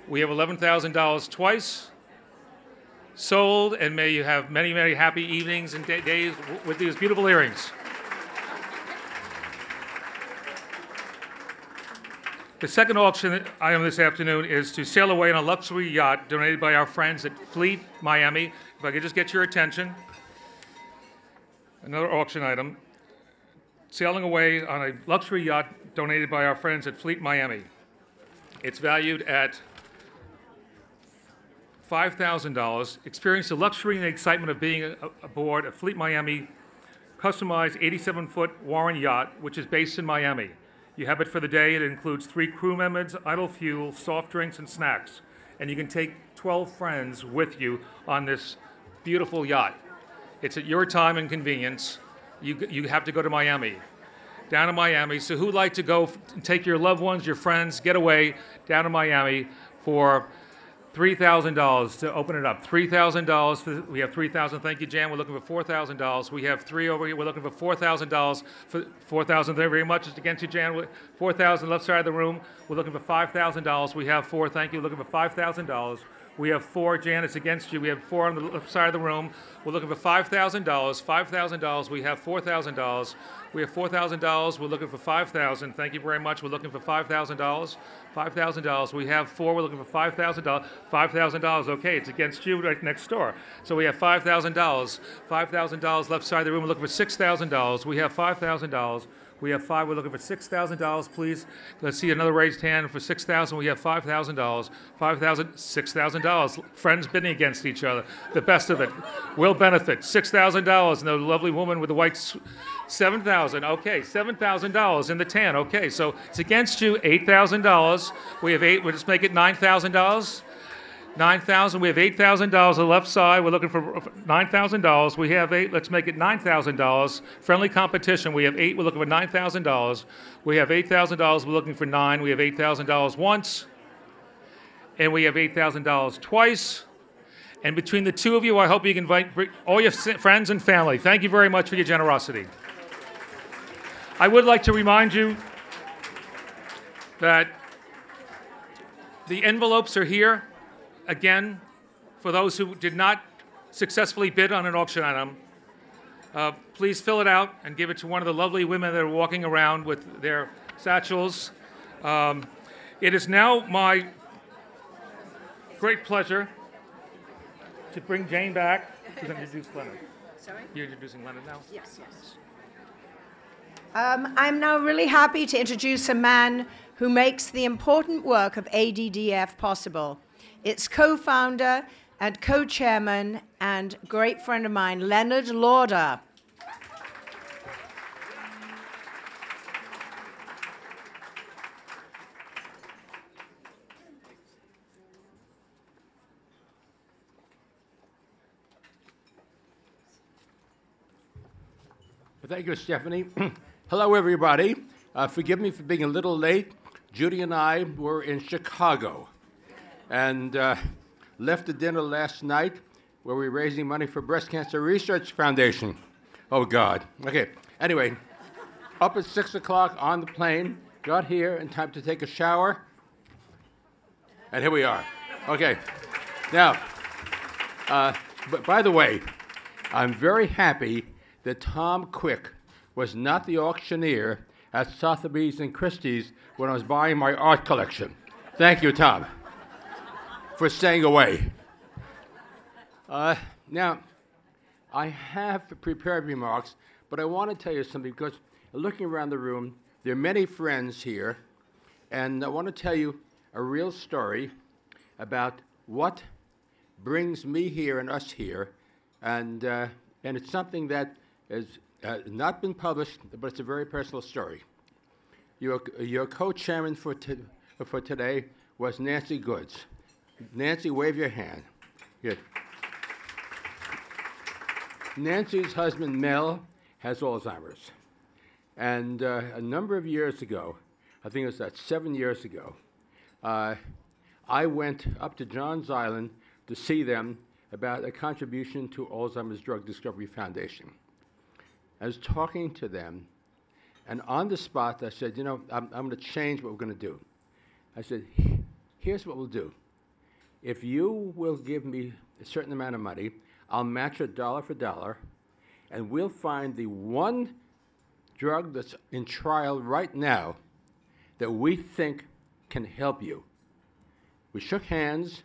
We have $11,000 twice. Sold, and may you have many, many happy evenings and days with these beautiful earrings. The second auction item this afternoon is to sail away on a luxury yacht donated by our friends at Fleet Miami. If I could just get your attention. Another auction item. Sailing away on a luxury yacht donated by our friends at Fleet Miami. It's valued at $5,000. Experience the luxury and the excitement of being aboard a Fleet Miami customized 87-foot Warren yacht, which is based in Miami. You have it for the day. It includes 3 crew members, idle fuel, soft drinks, and snacks. And you can take 12 friends with you on this beautiful yacht. It's at your time and convenience. You have to go to Miami. Down to Miami. So who'd like to go take your loved ones, your friends, get away down to Miami for $3,000 to open it up. $3,000. We have $3,000. Thank you, Jan. We're looking for $4,000. We have 3 over here. We're looking for $4,000. For $4,000. Thank you very much. It's against you, Jan. $4,000 left side of the room. We're looking for $5,000. We have 4. Thank you. We're looking for $5,000. We have 4, Jan. It's against you. We have 4 on the left side of the room. We're looking for $5,000. $5,000. We have $4,000. We have $4,000. We're looking for $5,000. Thank you very much. We're looking for $5,000. $5,000. We have 4. We're looking for $5,000. $5,000. Okay, it's against you right next door. So we have $5,000. $5,000 left side of the room. We're looking for $6,000. We have $5,000. We have 5. We're looking for $6,000, please. Let's see another raised hand for $6,000. We have $5,000. $5,000. $6,000. Friends bidding against each other. The best of it. Will benefit. $6,000. And the lovely woman with the white. $7,000. Okay, $7,000 in the tan. Okay, so it's against you. $8,000. We have 8. We'll just make it $9,000. 9,000. We have $8,000 on the left side. We're looking for $9,000. We have 8. Let's make it $9,000. Friendly competition. We have 8. We're looking for $9,000. We have $8,000. We're looking for 9. We have $8,000 once. And we have $8,000 twice. And between the two of you, I hope you can invite all your friends and family. Thank you very much for your generosity. I would like to remind you that the envelopes are here. Again, for those who did not successfully bid on an auction item, please fill it out and give it to one of the lovely women that are walking around with their satchels. It is now my great pleasure to bring Jane back to introduce Leonard. Sorry? You're introducing Leonard now? Yes. I'm now really happy to introduce a man who makes the important work of ADDF possible. Its co-founder and co-chairman and great friend of mine, Leonard Lauder. Thank you, Stephanie. Hello, everybody. Forgive me for being a little late. Judy and I were in Chicago and left the dinner last night where we were raising money for Breast Cancer Research Foundation. Oh, God. Okay. Anyway, up at 6 o'clock on the plane, got here in time to take a shower, and here we are. Okay. Now, but by the way, I'm very happy that Tom Quick was not the auctioneer at Sotheby's and Christie's when I was buying my art collection. Thank you, Tom, for staying away. Now, I have prepared remarks, but I want to tell you something because looking around the room, there are many friends here, and I want to tell you a real story about what brings me here and us here, and it's something that has not been published, but it's a very personal story. Your co-chairman for today was Nancy Goods. Nancy, wave your hand. Good. Nancy's husband, Mel, has Alzheimer's. And a number of years ago, I think it was that 7 years ago, I went up to Johns Island to see them about a contribution to Alzheimer's Drug Discovery Foundation. I was talking to them, and on the spot, I said, you know, I'm going to change what we're going to do. I said, here's what we'll do. If you will give me a certain amount of money, I'll match it dollar for dollar, and we'll find the one drug that's in trial right now that we think can help you. We shook hands.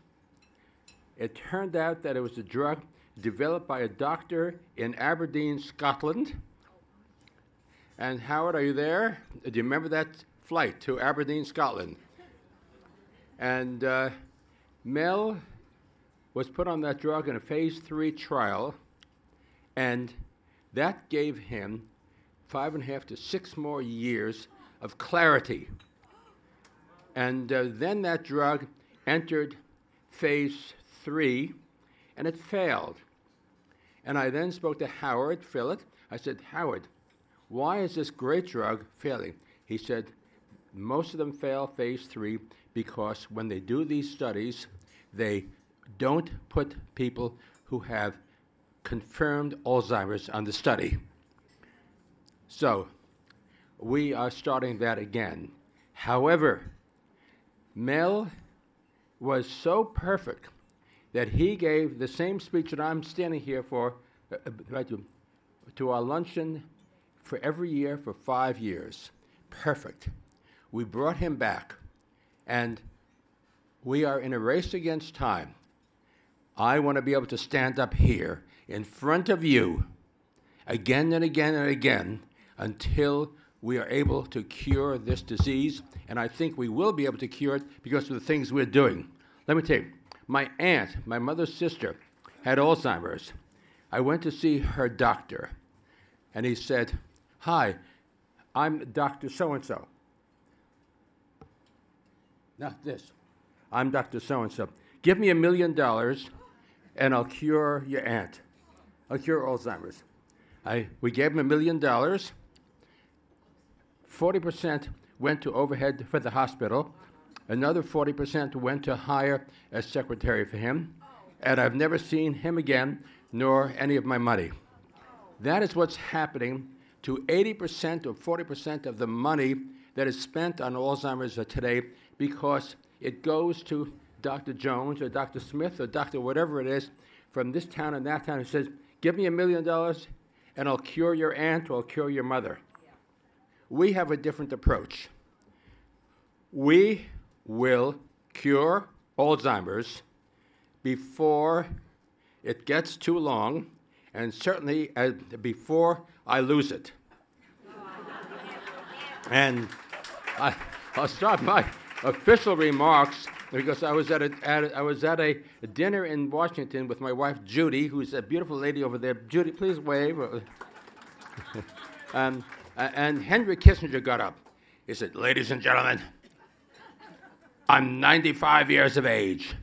It turned out that it was a drug developed by a doctor in Aberdeen, Scotland. And Howard, are you there? Do you remember that flight to Aberdeen, Scotland? And Mel was put on that drug in a phase 3 trial, and that gave him 5.5 to 6 more years of clarity. And then that drug entered phase 3, and it failed. And I then spoke to Howard Phillip. I said, Howard, why is this great drug failing? He said, most of them fail phase 3 because when they do these studies, they don't put people who have confirmed Alzheimer's on the study. So we are starting that again. However, Mel was so perfect that he gave the same speech that I'm standing here for to our luncheon for every year for 5 years. Perfect. We brought him back, and we are in a race against time. I want to be able to stand up here in front of you again and again and again until we are able to cure this disease, and I think we will be able to cure it because of the things we're doing. Let me tell you, my aunt, my mother's sister, had Alzheimer's. I went to see her doctor, and he said, hi, I'm Dr. So-and-so. Not this. I'm Dr. So-and-so. give me $1 million and I'll cure your aunt. I'll cure Alzheimer's. We gave him $1 million. 40% went to overhead for the hospital. Another 40% went to hire a secretary for him. And I've never seen him again, nor any of my money. That is what's happening to 80% or 40% of the money that is spent on Alzheimer's today, because it goes to Dr. Jones or Dr. Smith or Dr. whatever it is from this town and that town who says, give me $1 million and I'll cure your aunt or I'll cure your mother. Yeah. We have a different approach. We will cure Alzheimer's before it gets too long, and certainly before I lose it. And I'll start my official remarks because I was at a dinner in Washington with my wife Judy, who's a beautiful lady over there. Judy, please wave. And Henry Kissinger got up. He said, "Ladies and gentlemen, I'm 95 years of age,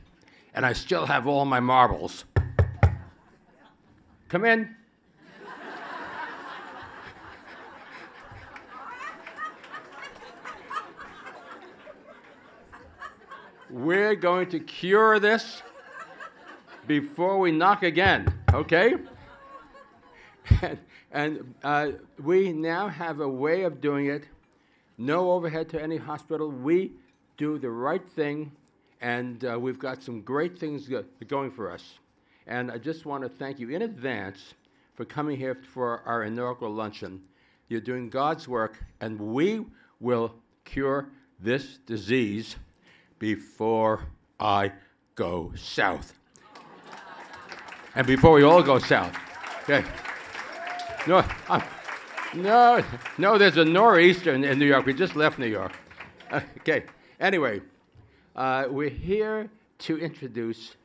and I still have all my marbles. Come in." We're going to cure this before we knock again, okay? And we now have a way of doing it. No overhead to any hospital. We do the right thing, and we've got some great things going for us. And I just want to thank you in advance for coming here for our inaugural luncheon. You're doing God's work, and we will cure this disease before I go south. And before we all go south. Okay. No, there's a nor'easter in New York. We just left New York. Okay. Anyway, we're here to introduce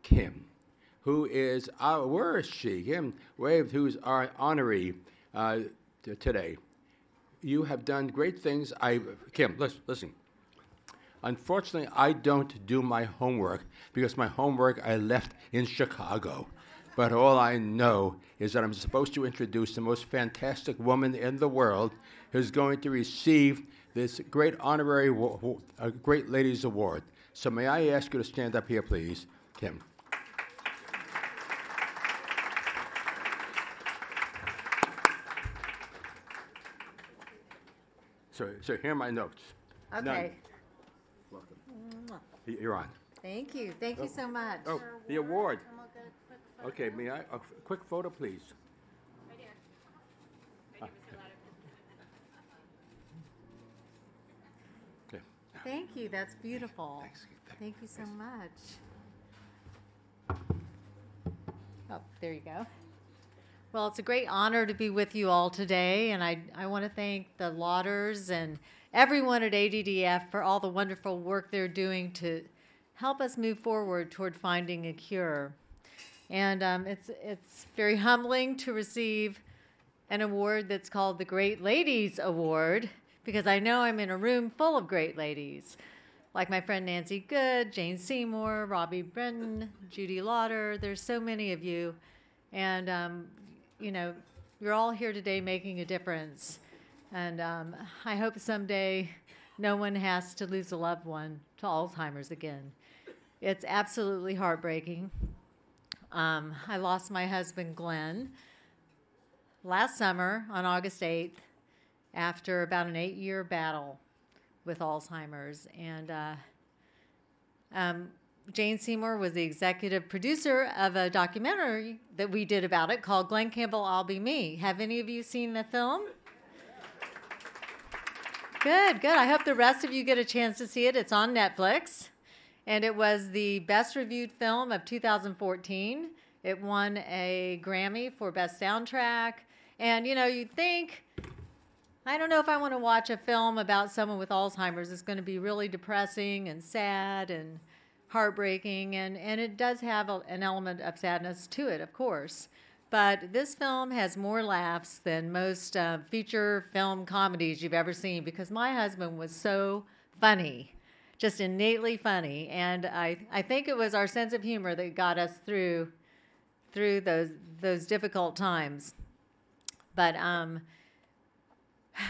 Kim, who is where is she? Kim waved, who's our honoree today. You have done great things. Kim, listen. Unfortunately, I don't do my homework because my homework I left in Chicago. But all I know is that I'm supposed to introduce the most fantastic woman in the world who's going to receive this great honorary Great Ladies Award. So may I ask you to stand up here, please, Kim. So here are my notes. Okay. None. Welcome. You're on. Thank you. Thank you so much. Oh, the award. Okay, may I? A quick photo, please. Right here. Ah. Okay. Thank you. That's beautiful. Thank you so much. Oh, there you go. Well, it's a great honor to be with you all today, and I want to thank the Lauders and everyone at ADDF for all the wonderful work they're doing to help us move forward toward finding a cure. And it's very humbling to receive an award that's called the Great Ladies Award, because I know I'm in a room full of great ladies, like my friend Nancy Good, Jane Seymour, Robbie Brinton, Judy Lauder. There's so many of you. And, you know, you're all here today making a difference. And I hope someday no one has to lose a loved one to Alzheimer's again. It's absolutely heartbreaking. I lost my husband, Glen, last summer on August 8th after about an 8-year battle with Alzheimer's. And Jane Seymour was the executive producer of a documentary that we did about it called Glen Campbell, I'll Be Me. Have any of you seen the film? Good, good. I hope the rest of you get a chance to see it. It's on Netflix. And it was the best reviewed film of 2014. It won a Grammy for Best Soundtrack. And, you know, you'd think, I don't know if I want to watch a film about someone with Alzheimer's. It's going to be really depressing and sad and heartbreaking. And it does have an element of sadness to it, of course. But this film has more laughs than most feature film comedies you've ever seen, because my husband was so funny just innately funny. And I think it was our sense of humor that got us through those difficult times. But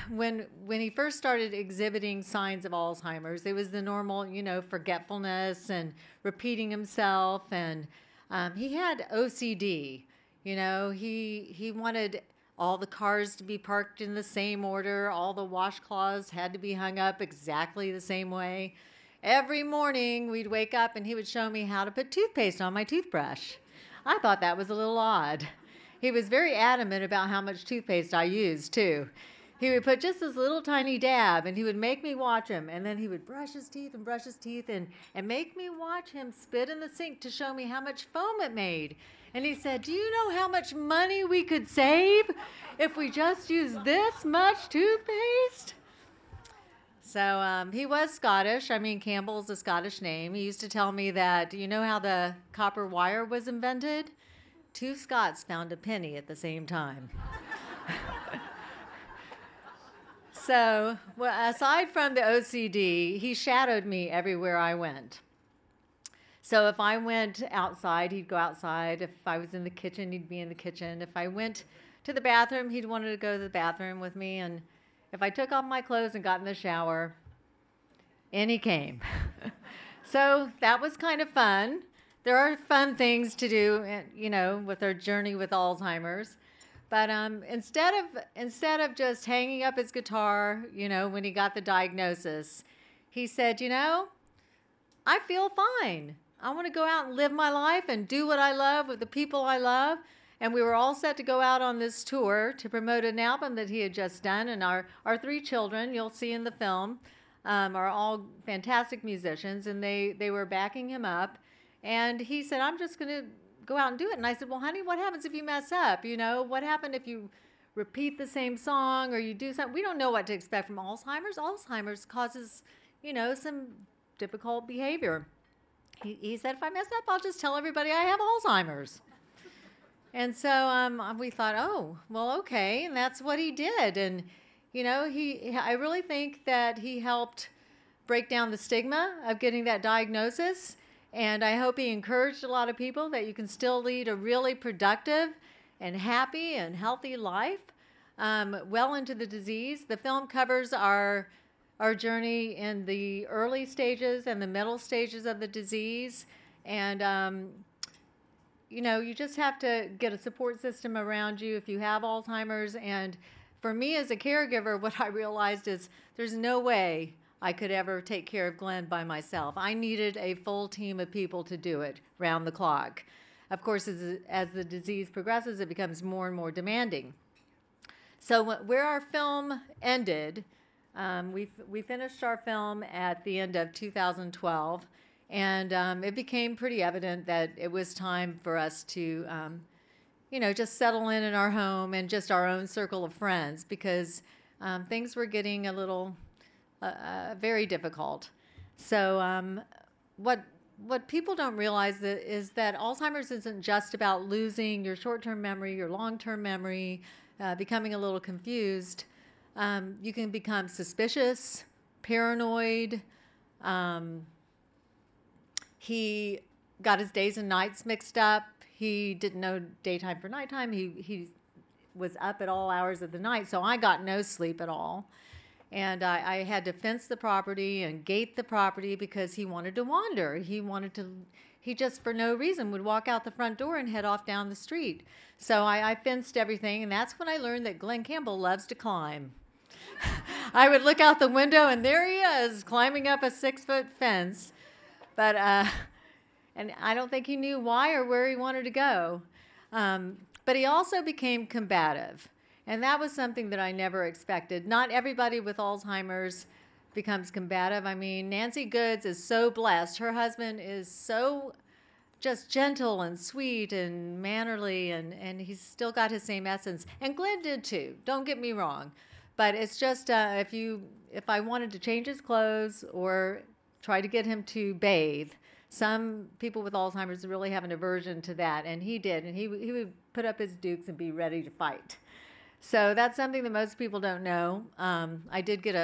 when he first started exhibiting signs of Alzheimer's, it was the normal, forgetfulness and repeating himself. And he had OCD. He wanted all the cars to be parked in the same order. All the washcloths had to be hung up exactly the same way. Every morning we'd wake up and he would show me how to put toothpaste on my toothbrush. I thought that was a little odd. He was very adamant about how much toothpaste I used, too. He would put just this little tiny dab, and he would make me watch him, and then he would brush his teeth and make me watch him spit in the sink to show me how much foam it made. And he said, "Do you know how much money we could save if we just used this much toothpaste?" So he was Scottish. Campbell's a Scottish name. He used to tell me that, you know how the copper wire was invented? 2 Scots found a penny at the same time. So, aside from the OCD, he shadowed me everywhere I went. So if I went outside, he'd go outside. If I was in the kitchen, he'd be in the kitchen. If I went to the bathroom, he'd wanted to go to the bathroom with me. And if I took off my clothes and got in the shower, in he came. So that was kind of fun. There are fun things to do, with our journey with Alzheimer's. But instead of just hanging up his guitar, when he got the diagnosis, he said, I feel fine. I want to go out and live my life and do what I love with the people I love. And we were all set to go out on this tour to promote an album that he had just done. And our 3 children, you'll see in the film, are all fantastic musicians, and they were backing him up. And he said, I'm just going to go out and do it. And I said, well, honey, what happens if you mess up? What happened if you repeat the same song or you do something? We don't know what to expect from Alzheimer's. Alzheimer's causes, some difficult behavior. He said, if I mess up, I'll just tell everybody I have Alzheimer's. And so we thought, oh, well, okay. And that's what he did. And, I really think that he helped break down the stigma of getting that diagnosis. And I hope he encouraged a lot of people that you can still lead a really productive and happy and healthy life well into the disease. The film covers our journey in the early stages and the middle stages of the disease. And, you just have to get a support system around you if you have Alzheimer's. And for me as a caregiver, what I realized is there's no way I could ever take care of Glen by myself. I needed a full team of people to do it round the clock. Of course, as the disease progresses, it becomes more and more demanding. So where our film ended, we finished our film at the end of 2012, and it became pretty evident that it was time for us to, just settle in our home and just our own circle of friends, because things were getting a little very difficult. So what people don't realize is that Alzheimer's isn't just about losing your short-term memory, your long-term memory, becoming a little confused. You can become suspicious, paranoid. He got his days and nights mixed up. He didn't know daytime for nighttime. He was up at all hours of the night, so I got no sleep at all. And I had to fence the property and gate the property because he wanted to wander. He just, for no reason, would walk out the front door and head off down the street. So I fenced everything, and that's when I learned that Glen Campbell loves to climb. I would look out the window, and there he is, climbing up a 6-foot fence. But, and I don't think he knew why or where he wanted to go. But he also became combative. And that was something that I never expected. Not everybody with Alzheimer's becomes combative. Nancy Goods is so blessed. Her husband is so just gentle and sweet and mannerly, and he's still got his same essence. And Glen did too, don't get me wrong. But it's just if I wanted to change his clothes or try to get him to bathe, some people with Alzheimer's really have an aversion to that, and he did. And he would put up his dukes and be ready to fight. So that's something that most people don't know. I did get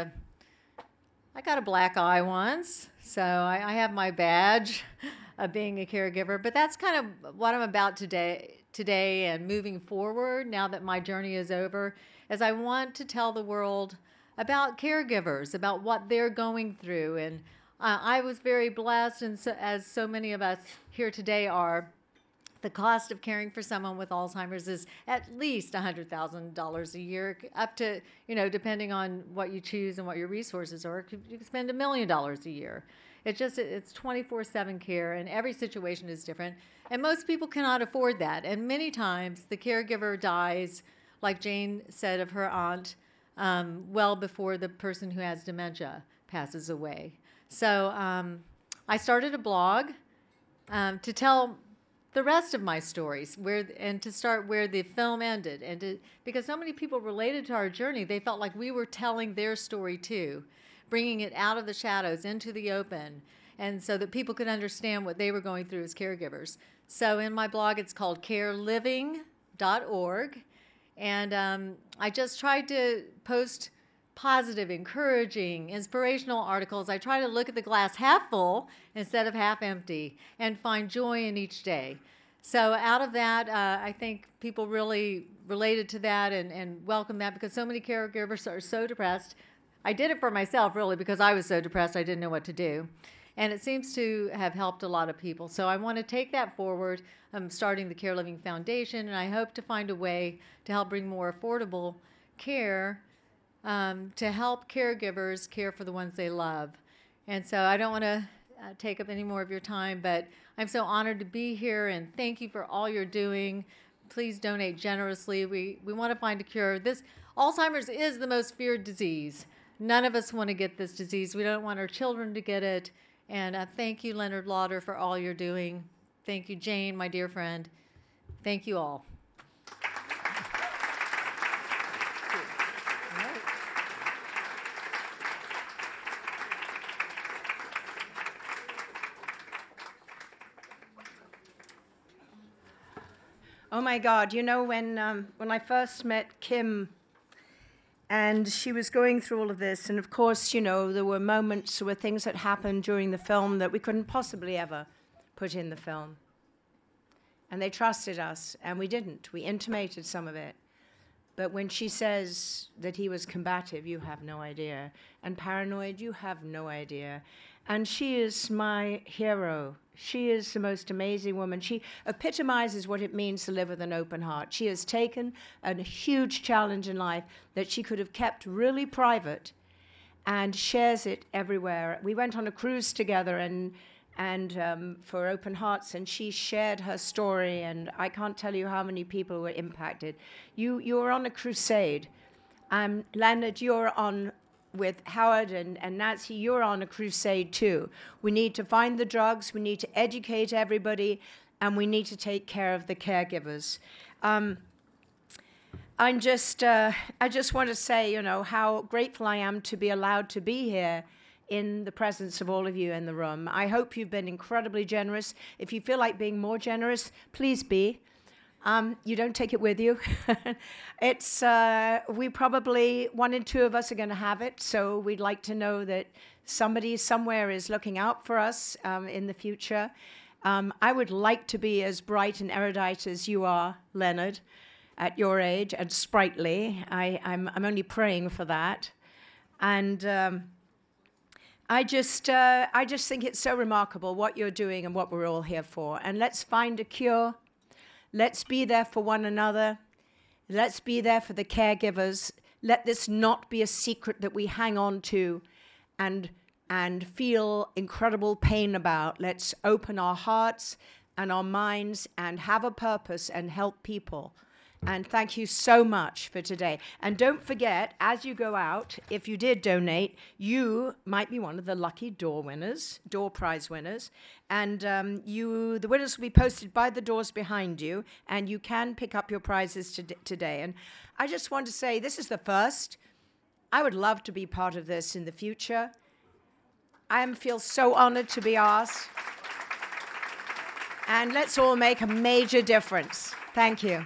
I got a black eye once, so I have my badge of being a caregiver. But that's kind of what I'm about today and moving forward now that my journey is over, is I want to tell the world about caregivers, about what they're going through. And I was very blessed, and so, as so many of us here today are, the cost of caring for someone with Alzheimer's is at least $100,000 a year, up to, depending on what you choose and what your resources are, you can spend $1 million a year. It's 24/7 care, and every situation is different. And most people cannot afford that. And many times the caregiver dies, like Jane said of her aunt, well before the person who has dementia passes away. So I started a blog to tell the rest of my stories, and to start where the film ended, and because so many people related to our journey, they felt like we were telling their story too, bringing it out of the shadows into the open, and so that people could understand what they were going through as caregivers. So in my blog, it's called careliving.org, and I just tried to post positive, encouraging, inspirational articles. I try to look at the glass half full instead of half empty and find joy in each day. So out of that, I think people really related to that and welcome that, because so many caregivers are so depressed. I did it for myself, really, because I was so depressed I didn't know what to do. And it seems to have helped a lot of people. So I want to take that forward. I'm starting the Care Living Foundation, and I hope to find a way to help bring more affordable care to help caregivers care for the ones they love. And so I don't want to take up any more of your time, but I'm so honored to be here, and thank you for all you're doing. Please donate generously. We want to find a cure. Alzheimer's is the most feared disease. None of us want to get this disease. We don't want our children to get it. And thank you, Leonard Lauder, for all you're doing. Thank you, Jane, my dear friend. Thank you all. Oh my God, when I first met Kim, and she was going through all of this, and of course, there were moments, there were things that happened during the film that we couldn't possibly ever put in the film. And they trusted us, and we didn't. We intimated some of it. But when she says that he was combative, you have no idea. And paranoid, you have no idea. And she is my hero. She is the most amazing woman. She epitomizes what it means to live with an open heart. She has taken a huge challenge in life that she could have kept really private and shares it everywhere. We went on a cruise together and for Open Hearts, and she shared her story, and I can't tell you how many people were impacted. You were on a crusade. Leonard, you're on with Howard and Nancy, you're on a crusade too. We need to find the drugs, we need to educate everybody, and we need to take care of the caregivers. I just want to say, how grateful I am to be allowed to be here in the presence of all of you in the room. I hope you've been incredibly generous. If you feel like being more generous, please be. You don't take it with you. We probably, 1 in 2 of us are going to have it, so we'd like to know that somebody somewhere is looking out for us in the future. I would like to be as bright and erudite as you are, Leonard, at your age, and sprightly. I'm only praying for that. And I just think it's so remarkable what you're doing and what we're all here for. And let's find a cure. Let's be there for one another. Let's be there for the caregivers. Let this not be a secret that we hang on to and feel incredible pain about. Let's open our hearts and our minds and have a purpose and help people. And thank you so much for today. And don't forget, as you go out, if you did donate, you might be one of the lucky door prize winners. And the winners will be posted by the doors behind you, and you can pick up your prizes today. And I just want to say, this is the first. I would love to be part of this in the future. I feel so honored to be asked. And let's all make a major difference. Thank you.